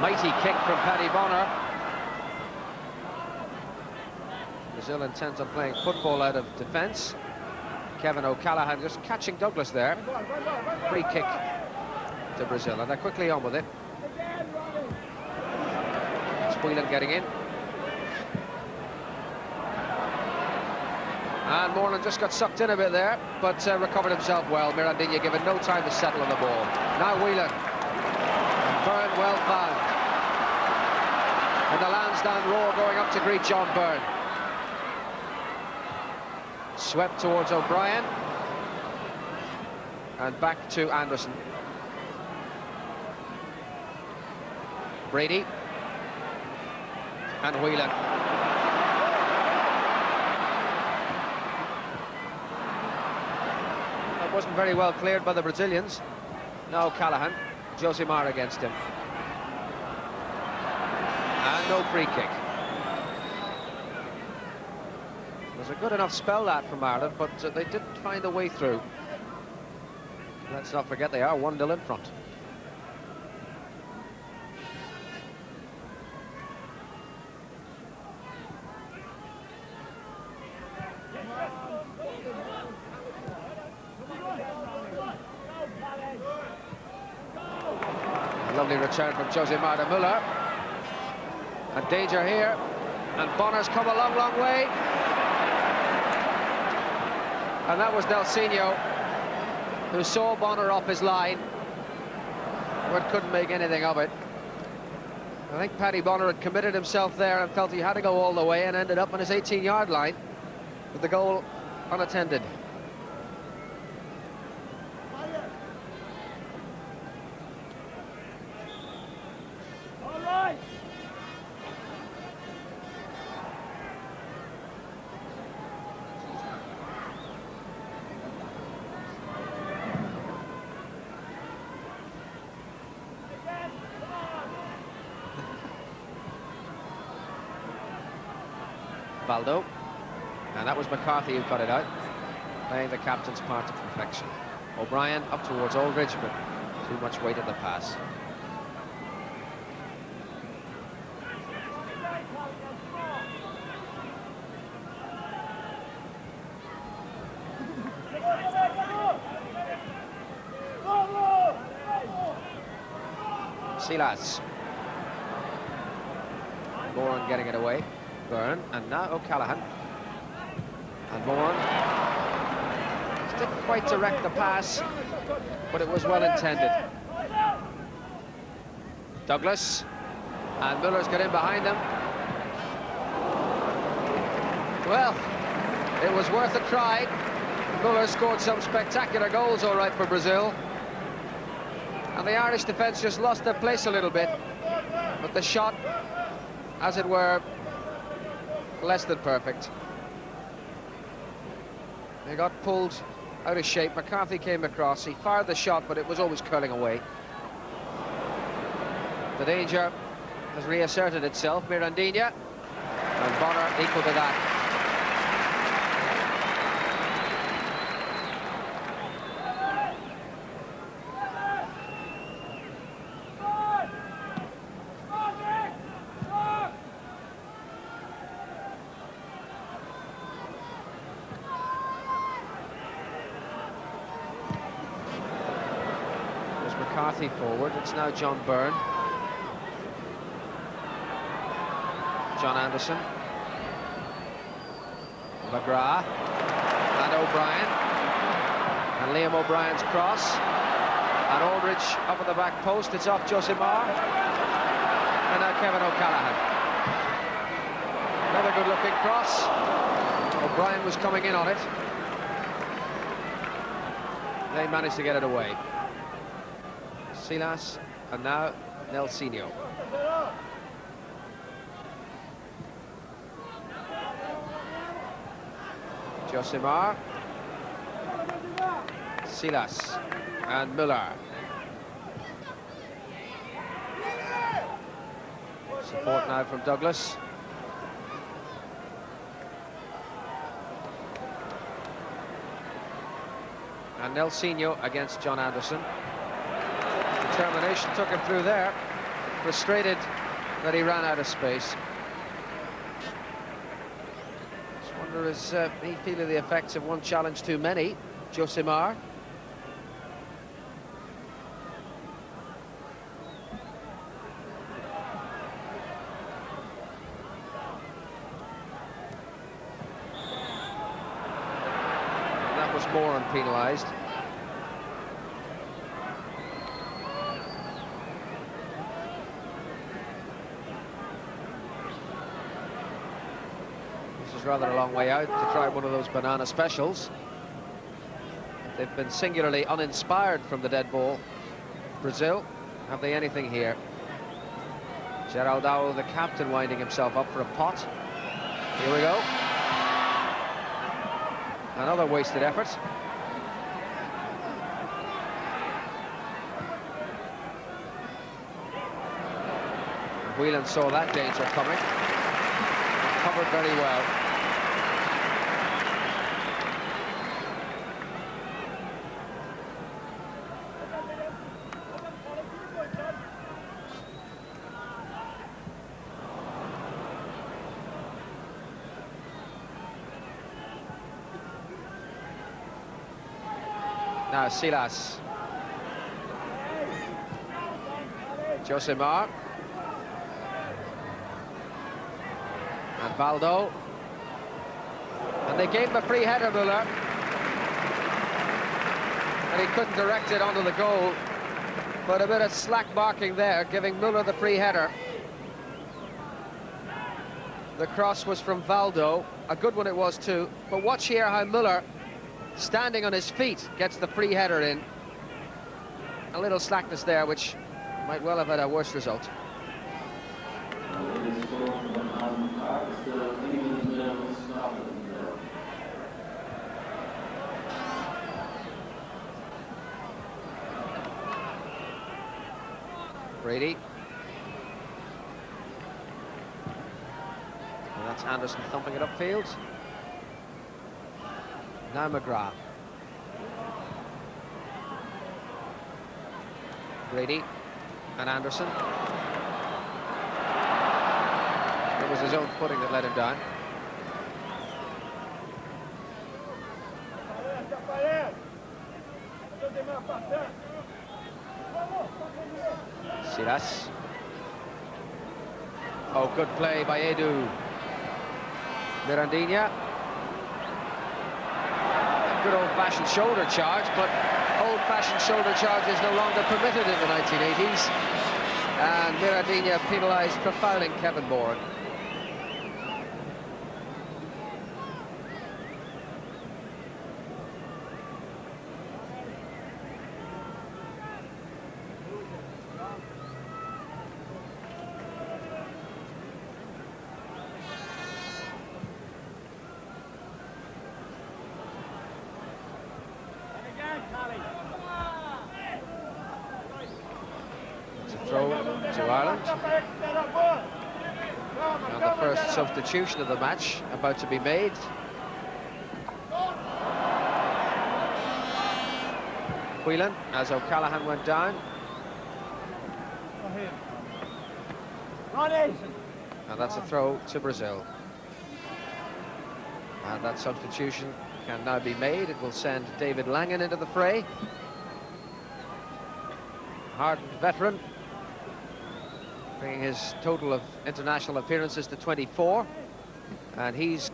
Mighty kick from Paddy Bonner. Brazil intent on playing football out of defence. Kevin O'Callaghan just catching Douglas there. Free kick to Brazil, and they're quickly on with it. It's Whelan getting in. And Moreland just got sucked in a bit there, but recovered himself well. Mirandinha given no time to settle on the ball. Now Whelan. Byrne well found. And the Lansdowne roar going up to greet John Byrne. Swept towards O'Brien. And back to Anderson. Brady. And Whelan. That wasn't very well cleared by the Brazilians. Now Callahan. Josimar against him. And no free kick. It was a good enough spell that from Ireland, but they didn't find a way through. Let's not forget they are 1-0 in front. Lovely return from Josimar de Muller. And danger here. And Bonner's come a long, long way. And that was Nelsinho, who saw Bonner off his line, but couldn't make anything of it. I think Paddy Bonner had committed himself there and felt he had to go all the way, and ended up on his 18-yard line with the goal unattended. Valdo, and that was McCarthy who cut it out, playing the captain's part to perfection. O'Brien up towards Aldridge, but too much weight in the pass. Silas. Moran getting it away. Byrne, and now O'Callaghan. And Moran. Didn't quite direct the pass, but it was well intended. Douglas. And Muller's got in behind him. Well, it was worth a try. Muller scored some spectacular goals, all right, for Brazil. And the Irish defence just lost their place a little bit. But the shot, as it were, less than perfect. They got pulled out of shape. McCarthy came across. He fired the shot, but it was always curling away. The danger has reasserted itself. Mirandinha. And Bonner equal to that. McCarthy forward. It's now John Byrne. John Anderson. McGrath. And O'Brien. And Liam O'Brien's cross. And Aldridge up at the back post. It's off Josimar. And now Kevin O'Callaghan. Another good-looking cross. O'Brien was coming in on it. They managed to get it away. Silas, and now Nelsinho. Josimar, Silas, and Müller. Support now from Douglas. And Nelsinho against John Anderson. Determination took him through there. Frustrated that he ran out of space. Just wonder, is he feeling the effects of one challenge too many? Josimar. And that was more unpenalised. Rather a long way out to try one of those banana specials. They've been singularly uninspired from the dead ball. Brazil, have they anything here? Geraldão, the captain, winding himself up for a pot. Here we go. Another wasted effort. Whelan saw that danger coming. Covered very well. Now Silas. Josimar. And Valdo. And they gave him a free header, Müller. And he couldn't direct it onto the goal. But a bit of slack marking there, giving Müller the free header. The cross was from Valdo. A good one it was too. But watch here how Müller, standing on his feet, gets the free header in. A little slackness there, which might well have had a worse result. Brady. And that's Anderson thumping it upfield. Now McGrath. Brady and Anderson. It was his own footing that let him down. Silas. Oh, good play by Edu. Mirandinha. A good old-fashioned shoulder charge, but old-fashioned shoulder charge is no longer permitted in the 1980s. And Mirandinha penalised for fouling Kevin Bourne. Throw to Ireland. And the first substitution of the match about to be made. Whelan, as O'Callaghan went down. And that's a throw to Brazil. And that substitution can now be made. It will send David Langan into the fray. Hardened veteran, bringing his total of international appearances to 24. And he's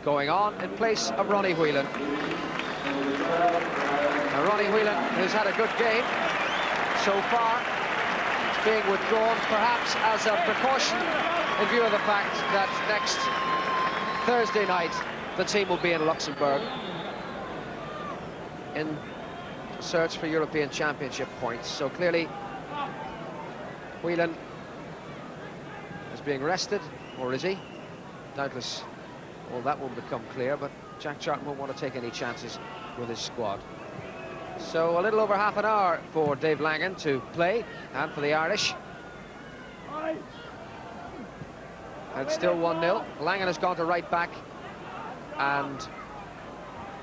going on in place of Ronnie Whelan. Now, Ronnie Whelan, who's had a good game so far, is being withdrawn perhaps as a precaution in view of the fact that next Thursday night the team will be in Luxembourg in search for European Championship points. So clearly Whelan is being rested, or is he? Doubtless all that won't become clear, but Jack Charlton won't want to take any chances with his squad. So a little over half an hour for Dave Langan to play, and for the Irish. And it's still 1-0. Langan has gone to right back, and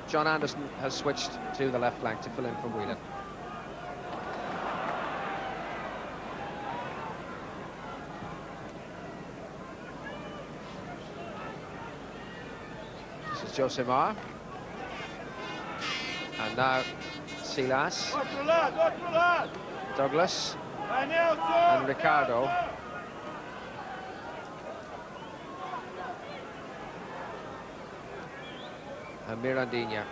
John Anderson has switched to the left flank to fill in for Whelan. This is Josimar. And now Silas, Douglas, and Ricardo. And Mirandinha.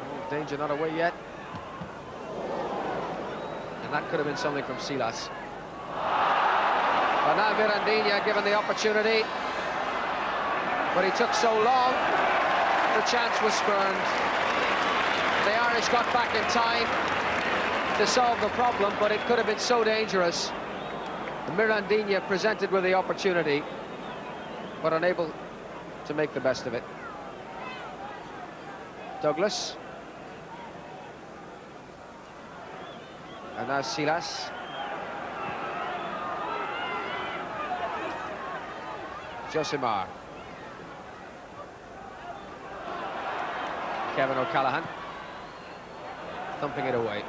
Oh, danger not away yet. And that could have been something from Silas. But now Mirandinha given the opportunity. But he took so long, the chance was spurned. The Irish got back in time to solve the problem, but it could have been so dangerous. Mirandinha presented with the opportunity, but unable to make the best of it. Douglas. And now Silas. Josimar. Kevin O'Callaghan. Thumping it away.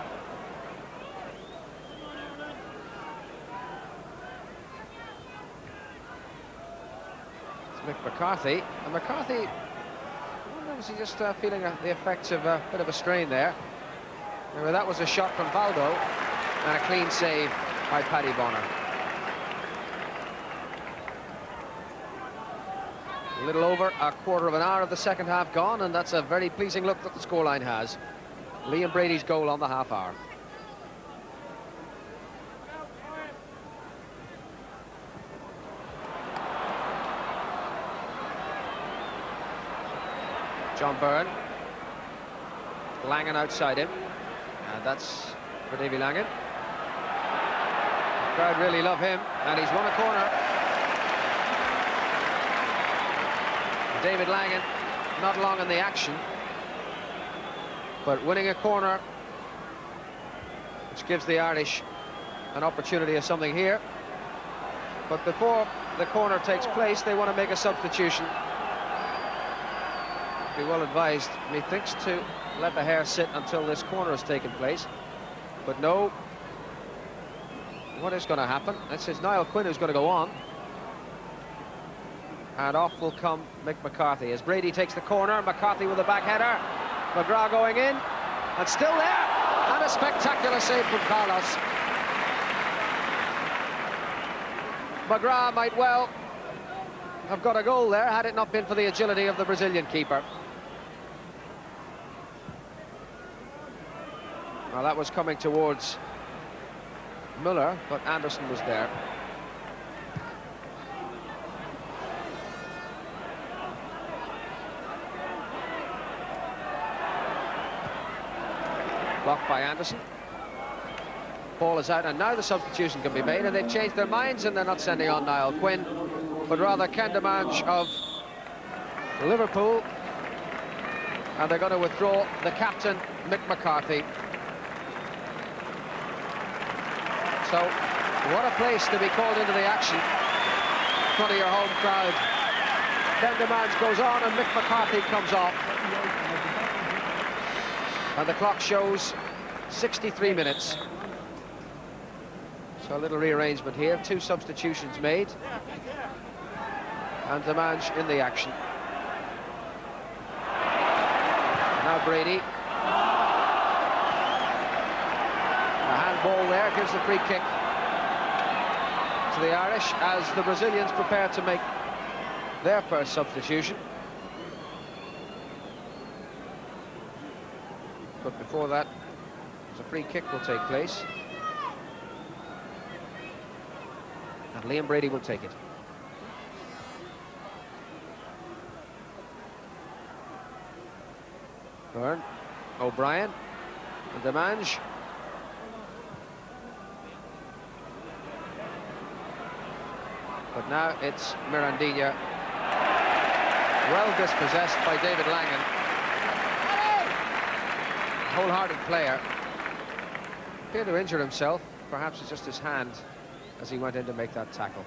Mick McCarthy, and McCarthy, I wonder, was he just feeling the effects of a bit of a strain there? Remember, that was a shot from Valdo and a clean save by Paddy Bonner. A little over a quarter of an hour of the second half gone, and that's a very pleasing look that the scoreline has. Liam Brady's goal on the half hour. John Byrne. Langan outside him. And that's for Davy Langan. The crowd really love him, and he's won a corner. David Langan not long in the action, but winning a corner, which gives the Irish an opportunity of something here. But before the corner takes place, they want to make a substitution. Be well advised, methinks, to let the hair sit until this corner has taken place. But no. What is going to happen? This is Niall Quinn who's going to go on. And off will come Mick McCarthy as Brady takes the corner. McCarthy with a back header. McGrath going in. And still there. And a spectacular save from Carlos. McGrath might well have got a goal there had it not been for the agility of the Brazilian keeper. Well, that was coming towards Müller, but Anderson was there. Blocked by Anderson. Ball is out, and now the substitution can be made, and they've changed their minds, and they're not sending on Niall Quinn, but rather Ken Demange of Liverpool, and they're going to withdraw the captain, Mick McCarthy. So, what a place to be called into the action in front of your home crowd. Ken Demange goes on, and Mick McCarthy comes off. And the clock shows 63 minutes. So a little rearrangement here, 2 substitutions made. And Demange in the action. Now Brady. A handball there, gives the free kick to the Irish as the Brazilians prepare to make their first substitution. But before that, a free kick will take place. And Liam Brady will take it. Byrne, O'Brien, and Demange. But now it's Mirandinha, well dispossessed by David Langan. Wholehearted player. Appeared to injure himself. Perhaps it's just his hand as he went in to make that tackle.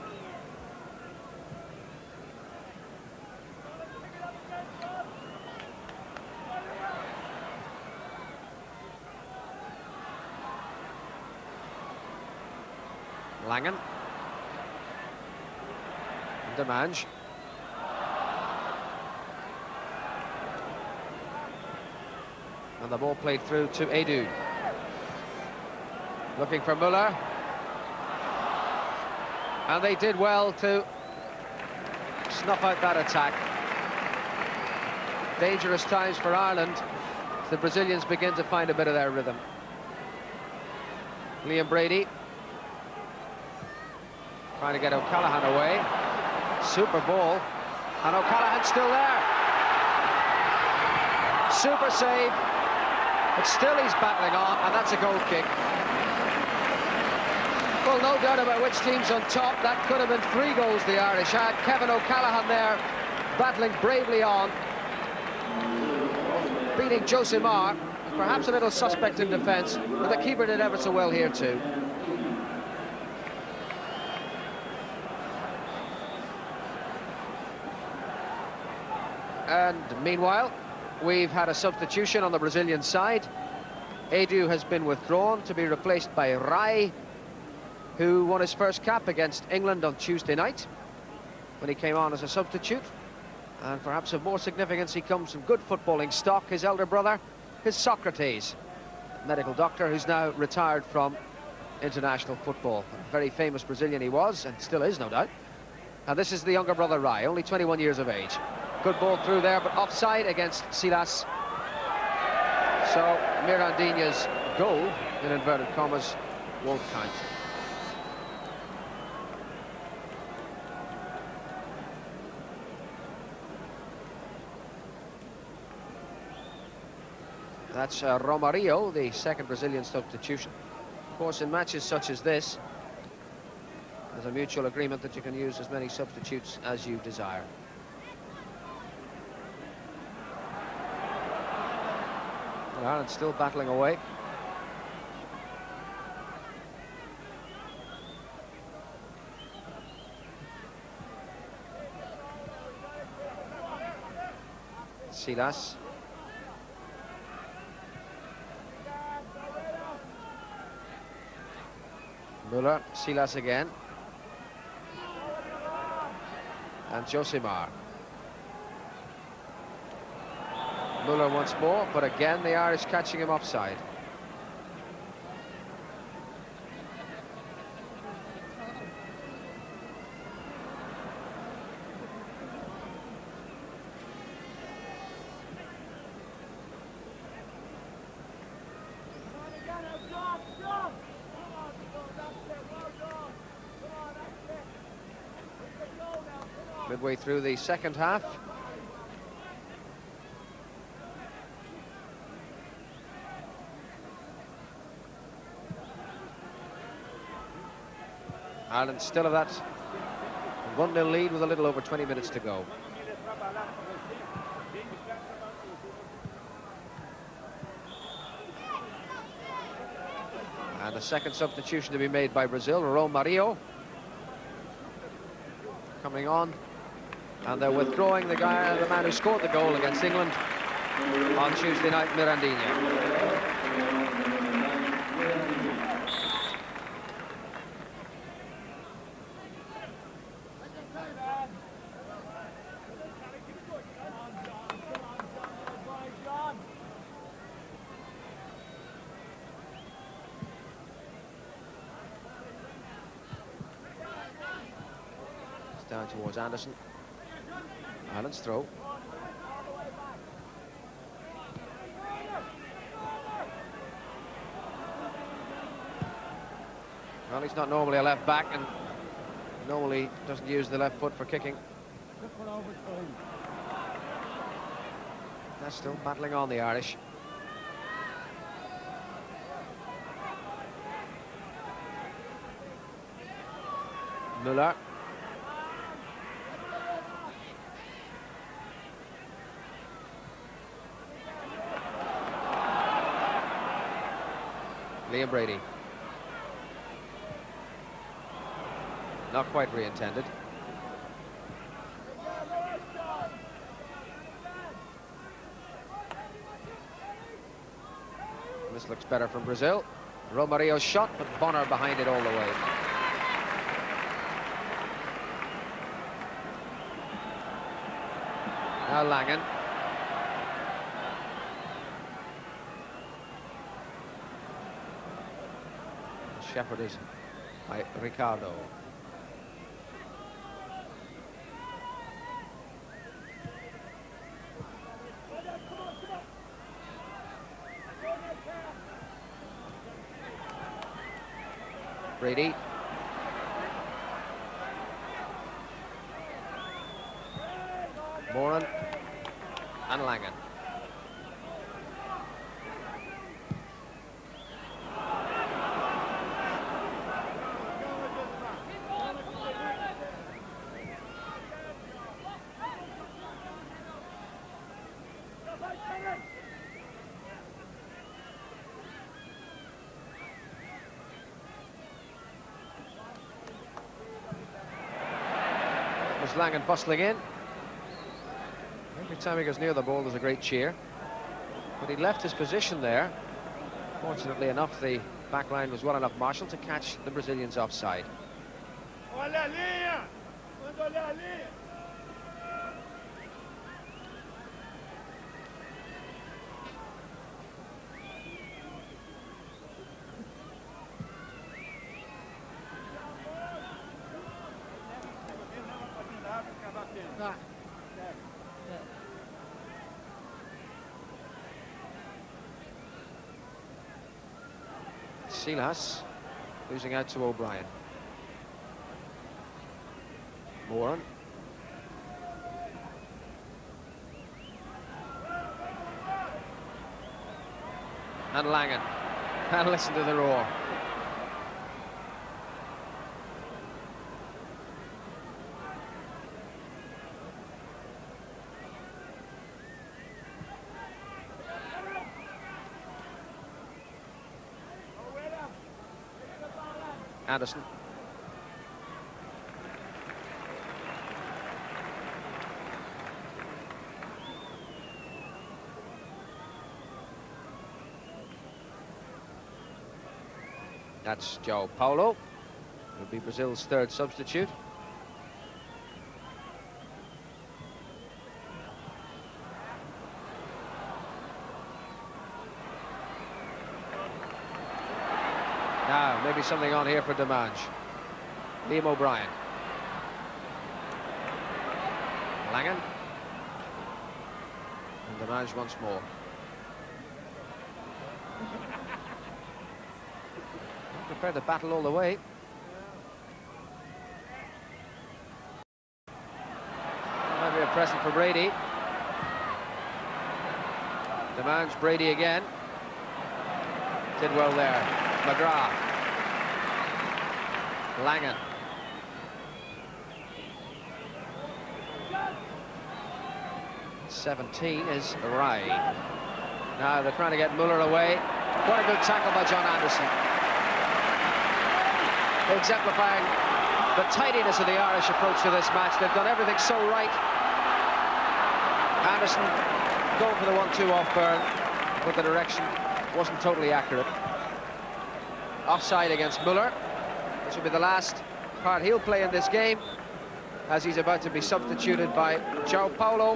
Langan. Demange. And the ball played through to Edu. Looking for Müller. And they did well to snuff out that attack. Dangerous times for Ireland. The Brazilians begin to find a bit of their rhythm. Liam Brady. Trying to get O'Callaghan away. Super ball. And O'Callaghan's still there. Super save. But still he's battling on, and that's a goal kick. Well, no doubt about which team's on top. That could have been 3 goals the Irish had. Kevin O'Callaghan there, battling bravely on. Beating Josimar. Perhaps a little suspect in defence, but the keeper did ever so well here too. And meanwhile, we've had a substitution on the Brazilian side. Edu has been withdrawn to be replaced by Rai, who won his first cap against England on Tuesday night when he came on as a substitute. And perhaps of more significance, he comes from good footballing stock. His elder brother is Socrates, medical doctor who's now retired from international football. A very famous Brazilian he was, and still is, no doubt. And this is the younger brother, Rai, only 21 years of age. Good ball through there, but offside against Silas. So Mirandinha's goal, in inverted commas, won't count. That's Romario, the second Brazilian substitution. Of course, in matches such as this, there's a mutual agreement that you can use as many substitutes as you desire. Ireland still battling away. Silas. Müller, Silas again. And Josimar. Müller once more, but again the Irish catching him offside. midway through the second half. Ireland still have that 1-0 lead with a little over 20 minutes to go. And a second substitution to be made by Brazil, Romario coming on, and they're withdrawing the man who scored the goal against England on Tuesday night, Mirandinha. Down towards Anderson. Ireland's throw. Well, he's not normally a left back and normally doesn't use the left foot for kicking. They're still battling on, the Irish. Müller. Liam Brady. Not quite re-intended. This looks better from Brazil. Romario's shot, but Bonner behind it all the way. Now Langen. Shepherded by Ricardo. Brady. Moran and Langen. Langen bustling in. Every time he goes near the ball, there's a great cheer. But he left his position there. Fortunately enough, the back line was well enough marshaled to catch the Brazilians offside. Silas losing out to O'Brien. Moran. And Langen. And listen to the roar. Anderson. That's João Paulo. Will be Brazil's third substitute. Now, maybe something on here for Demange. Liam O'Brien. Langen. And Demange once more. Prepared to battle all the way. Good pressing for Brady. Demands Brady again. Did well there. McGrath. Langan. (17) is Rai. Now they're trying to get Muller away. What a good tackle by John Anderson. Exemplifying the tidiness of the Irish approach to this match. They've done everything so right. Anderson going for the 1-2 off Byrne, but the direction wasn't totally accurate. Offside against Muller. This will be the last part he'll play in this game, as he's about to be substituted by João Paulo,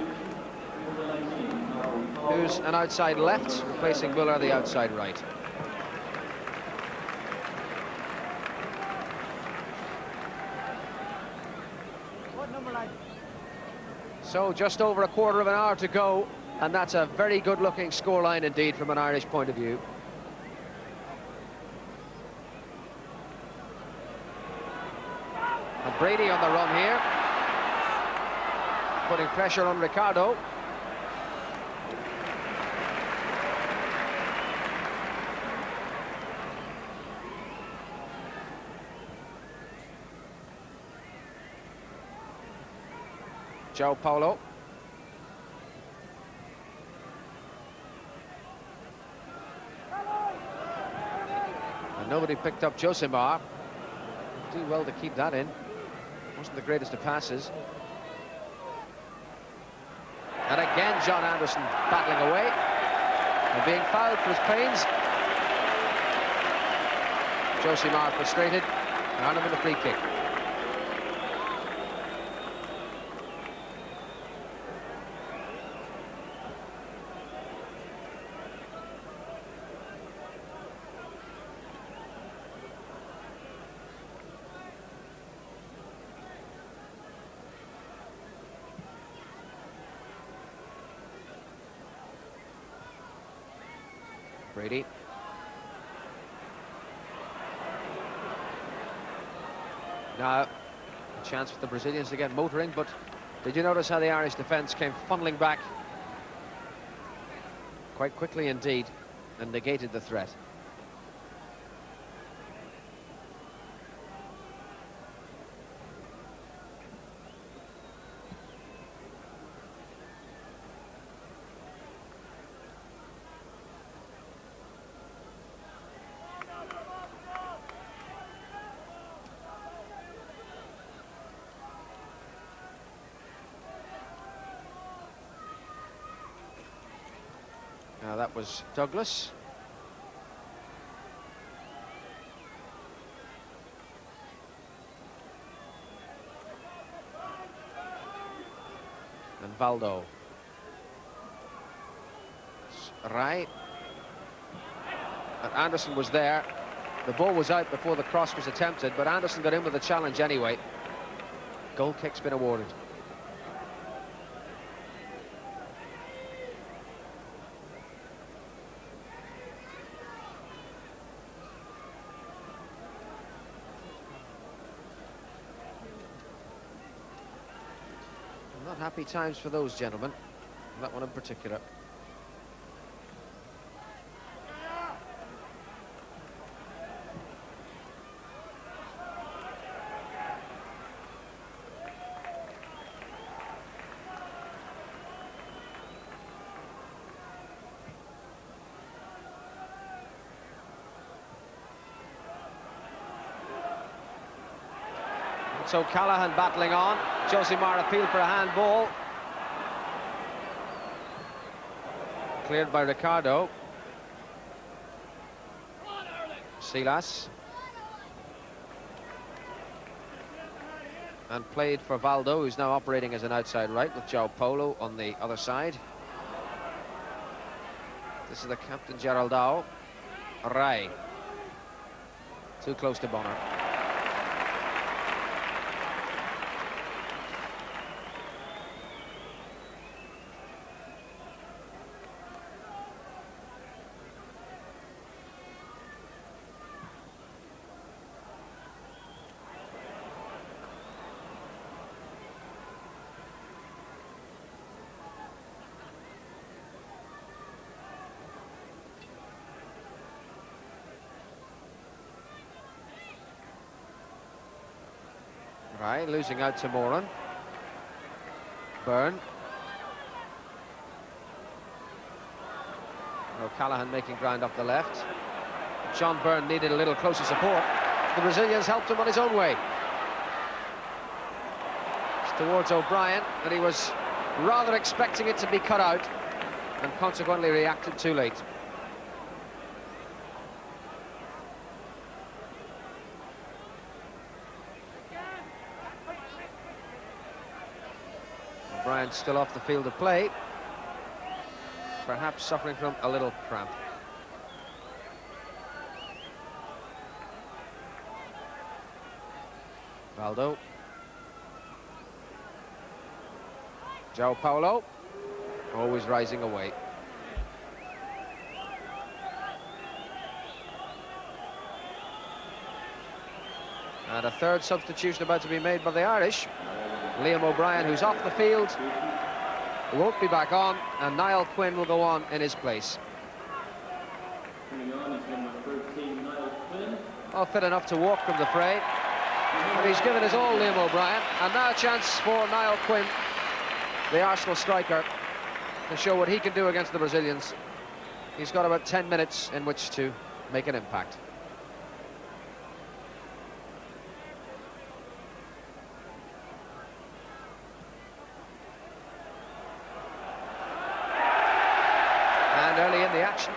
who's an outside left, replacing Muller, the outside right. So just over a quarter of an hour to go, and that's a very good-looking scoreline indeed from an Irish point of view. And Brady on the run here, putting pressure on Ricardo. João Paulo. And nobody picked up Josimar. Do well to keep that in. Wasn't the greatest of passes. And again, John Anderson battling away and being fouled for his pains. Josimar frustrated, and him in the free kick. Brady. Now, a chance for the Brazilians to get motoring, but did you notice how the Irish defence came funneling back quite quickly indeed and negated the threat? Now that was Douglas. And Valdo. Rai. And Anderson was there. The ball was out before the cross was attempted, but Anderson got in with the challenge anyway. Goal kick's been awarded. Not happy times for those gentlemen, that one in particular. So Callahan battling on. Josimar appealed for a handball. Cleared by Ricardo. Silas. And played for Valdo, who's now operating as an outside right with João Paulo on the other side. This is the captain, Geraldão. Rai. Too close to Bonner. Right, losing out to Moran. Byrne. O'Callaghan making ground up the left. John Byrne needed a little closer support. The Brazilians helped him on his own way. It's towards O'Brien, and he was rather expecting it to be cut out, and consequently reacted too late. O'Brien still off the field of play, perhaps suffering from a little cramp. Valdo. João Paulo, always rising away. And a third substitution about to be made by the Irish. Liam O'Brien, who's off the field, won't be back on, and Niall Quinn will go on in his place. Coming on is number 13, Niall Quinn. Well, fit enough to walk from the fray, but he's given his all, Liam O'Brien. And now a chance for Niall Quinn, the Arsenal striker, to show what he can do against the Brazilians. He's got about 10 minutes in which to make an impact. And early in the action,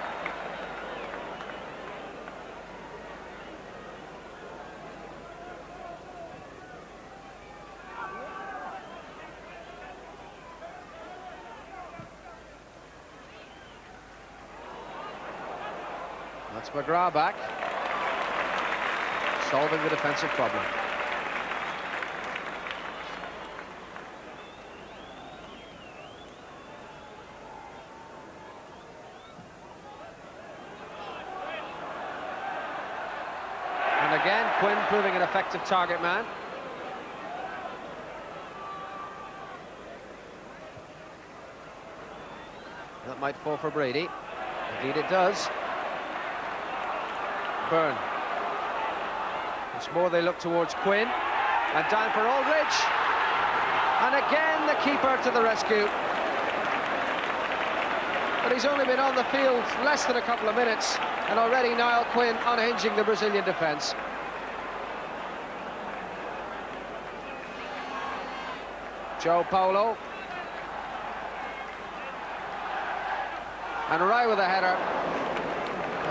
that's McGrath back, solving the defensive problem. And again, Quinn proving an effective target man. That might fall for Brady. Indeed it does. Byrne. Once more they look towards Quinn, and down for Aldridge, and again the keeper to the rescue. But he's only been on the field less than a couple of minutes, and already Niall Quinn unhinging the Brazilian defence. João Paulo, and Rai with a header.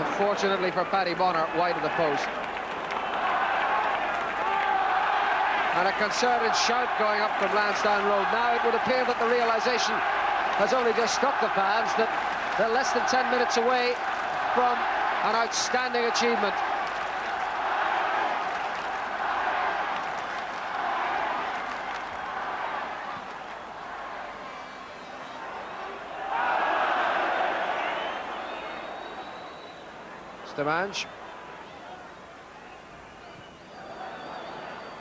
Unfortunately for Paddy Bonner, wide of the post. And a concerted shout going up from Lansdowne Road. Now it would appear that the realisation has only just struck the fans that they're less than 10 minutes away from an outstanding achievement. Stamange.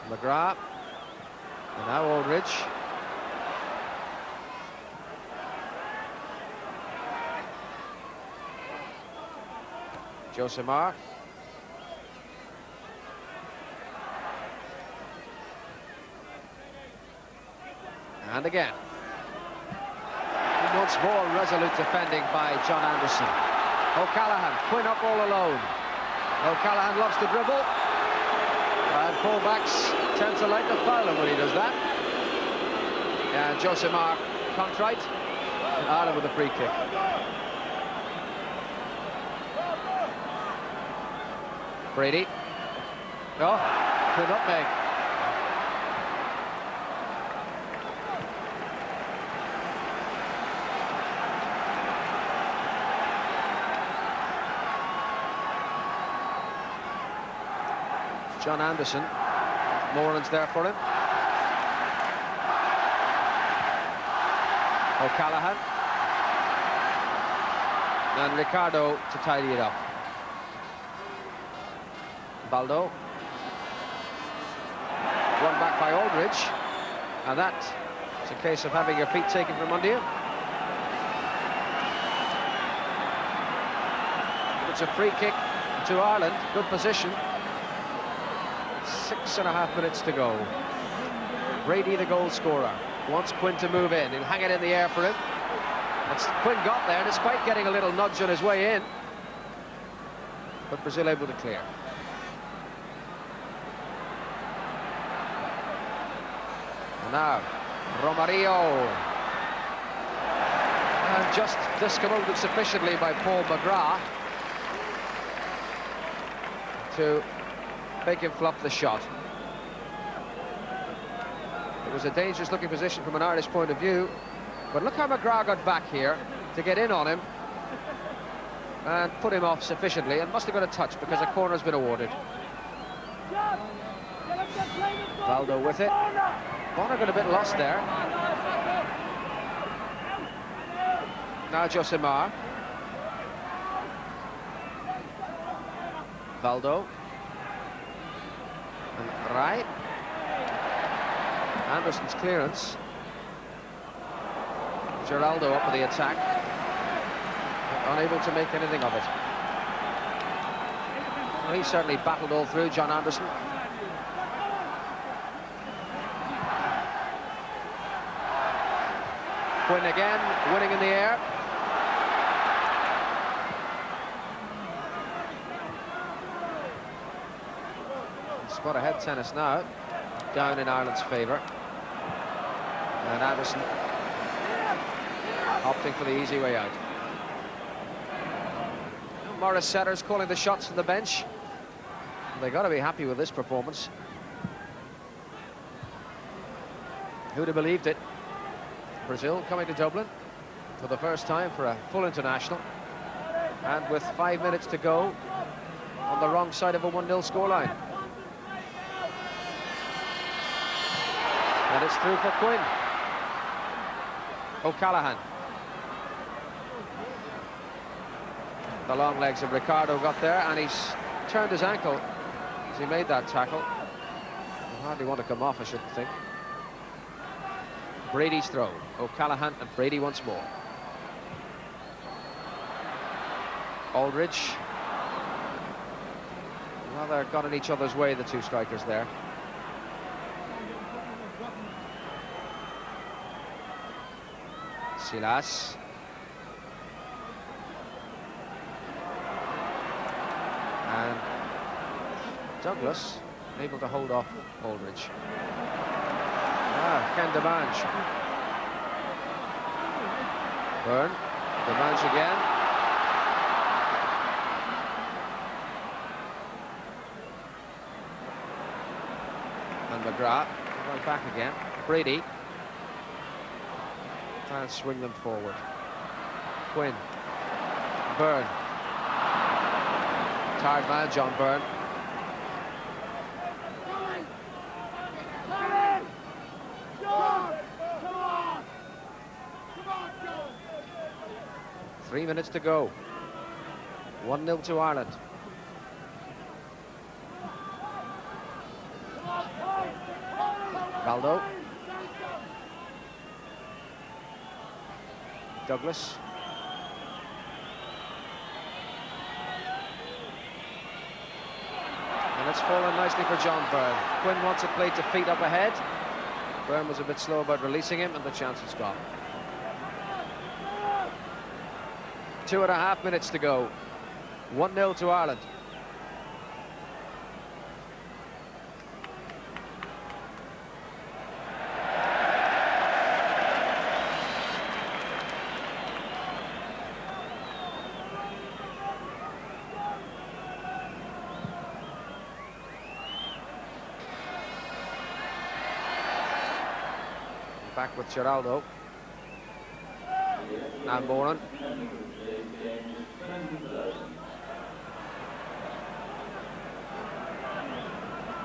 McGrath. And now Aldridge. Josimar. And again. And once more resolute defending by John Anderson. O'Callaghan, Quinn up all alone. O'Callaghan loves to dribble, and fullbacks tend to like to foul him when he does that. And Josimar contrite, and Ireland with a free kick. Brady. Oh, the nutmeg. John Anderson, Moran's there for him. O'Callaghan. And Ricardo to tidy it up. Baldo. Run back by Aldridge. And that is a case of having your feet taken from under you. It's a free kick to Ireland. Good position. 6.5 minutes to go. Brady, the goal scorer, wants Quinn to move in. He'll hang it in the air for him. Quinn got there despite getting a little nudge on his way in. But Brazil able to clear. And now, Romario. And just discommoded sufficiently by Paul McGrath to make him flop the shot. It was a dangerous looking position from an Irish point of view, but look how McGrath got back here to get in on him and put him off sufficiently, and must have got a touch because a corner has been awarded. Valdo with it. Bonner got a bit lost there. Now Josimar. Valdo. And right. Anderson's clearance. Geraldo up for the attack. But unable to make anything of it. Well, he certainly battled all through, John Anderson. Quinn again, winning in the air. Spot ahead tennis now, down in Ireland's favour. And Anderson opting for the easy way out. Morris Setter's calling the shots from the bench. They've got to be happy with this performance. Who'd have believed it? Brazil coming to Dublin for the first time for a full international, and with 5 minutes to go on the wrong side of a 1-0 scoreline. And it's through for Quinn. O'Callaghan. The long legs of Ricardo got there, and he's turned his ankle as he made that tackle. He'll hardly want to come off, I shouldn't think. Brady's throw. O'Callaghan and Brady once more. Aldridge. Well, they're got in each other's way, the two strikers there. Silas. And Douglas able to hold off Aldridge. Ken Demange. Byrne. Demange again. And McGrath going back again. Brady. Try and swing them forward. Quinn. Byrne. Tired man, John Byrne. Three minutes to go. 1-0 to Ireland. Valdo. Douglas. And it's fallen nicely for John Byrne. Quinn wants it played to feet up ahead. Byrne was a bit slow about releasing him, and the chance is gone. 2.5 minutes to go. 1-0 to Ireland. Back with Geraldo. And Boran.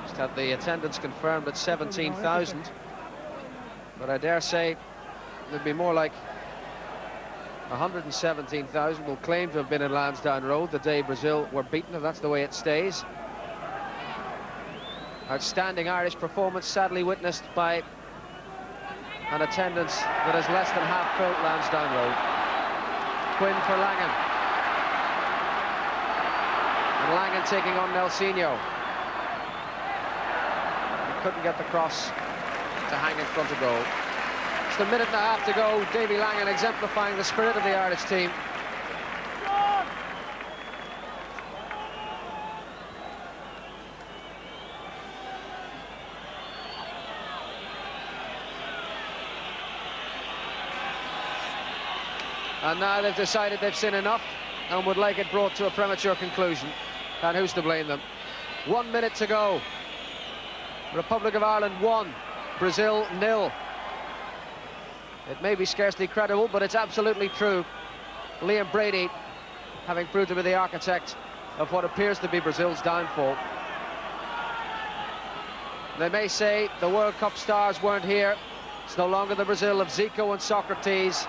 Just had the attendance confirmed at 17,000, but I dare say there'd be more like 117,000 will claim to have been in Lansdowne Road the day Brazil were beaten, if that's the way it stays. Outstanding Irish performance, sadly witnessed by an attendance that is less than half full Lansdowne Road. Quinn for Langan. And Langan taking on Nelsinho. He couldn't get the cross to hang in front of goal. Just a minute and a half to go. Davy Langan exemplifying the spirit of the Irish team. And now they've decided they've seen enough and would like it brought to a premature conclusion. And who's to blame them? 1 minute to go. Republic of Ireland 1, Brazil 0. It may be scarcely credible, but it's absolutely true. Liam Brady, having proved to be the architect of what appears to be Brazil's downfall. They may say the World Cup stars weren't here. It's no longer the Brazil of Zico and Socrates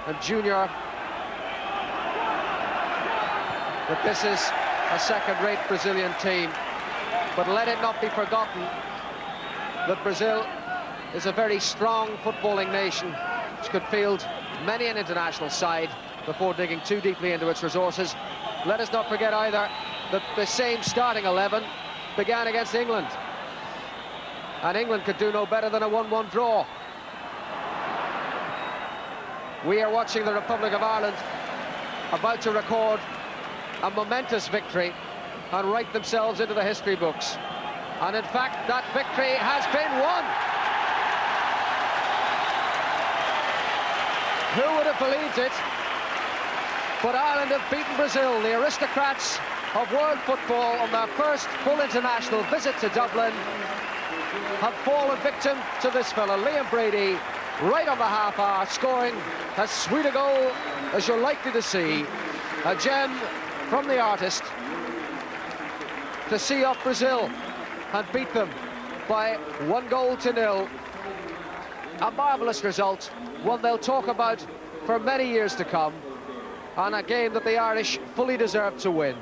and Junior. But this is a second-rate Brazilian team. But let it not be forgotten that Brazil is a very strong footballing nation which could field many an international side before digging too deeply into its resources. Let us not forget either that the same starting 11 began against England. And England could do no better than a 1-1 draw. We are watching the Republic of Ireland about to record a momentous victory and write themselves into the history books. And in fact, that victory has been won. Who would have believed it? But Ireland have beaten Brazil, the aristocrats of world football, on their first full international visit to Dublin. Have fallen victim to this fella, Liam Brady, right on the half hour, scoring as sweet a goal as you're likely to see. A gem from the artist to see off Brazil and beat them by 1-0. A marvellous result, one they'll talk about for many years to come, and a game that the Irish fully deserve to win.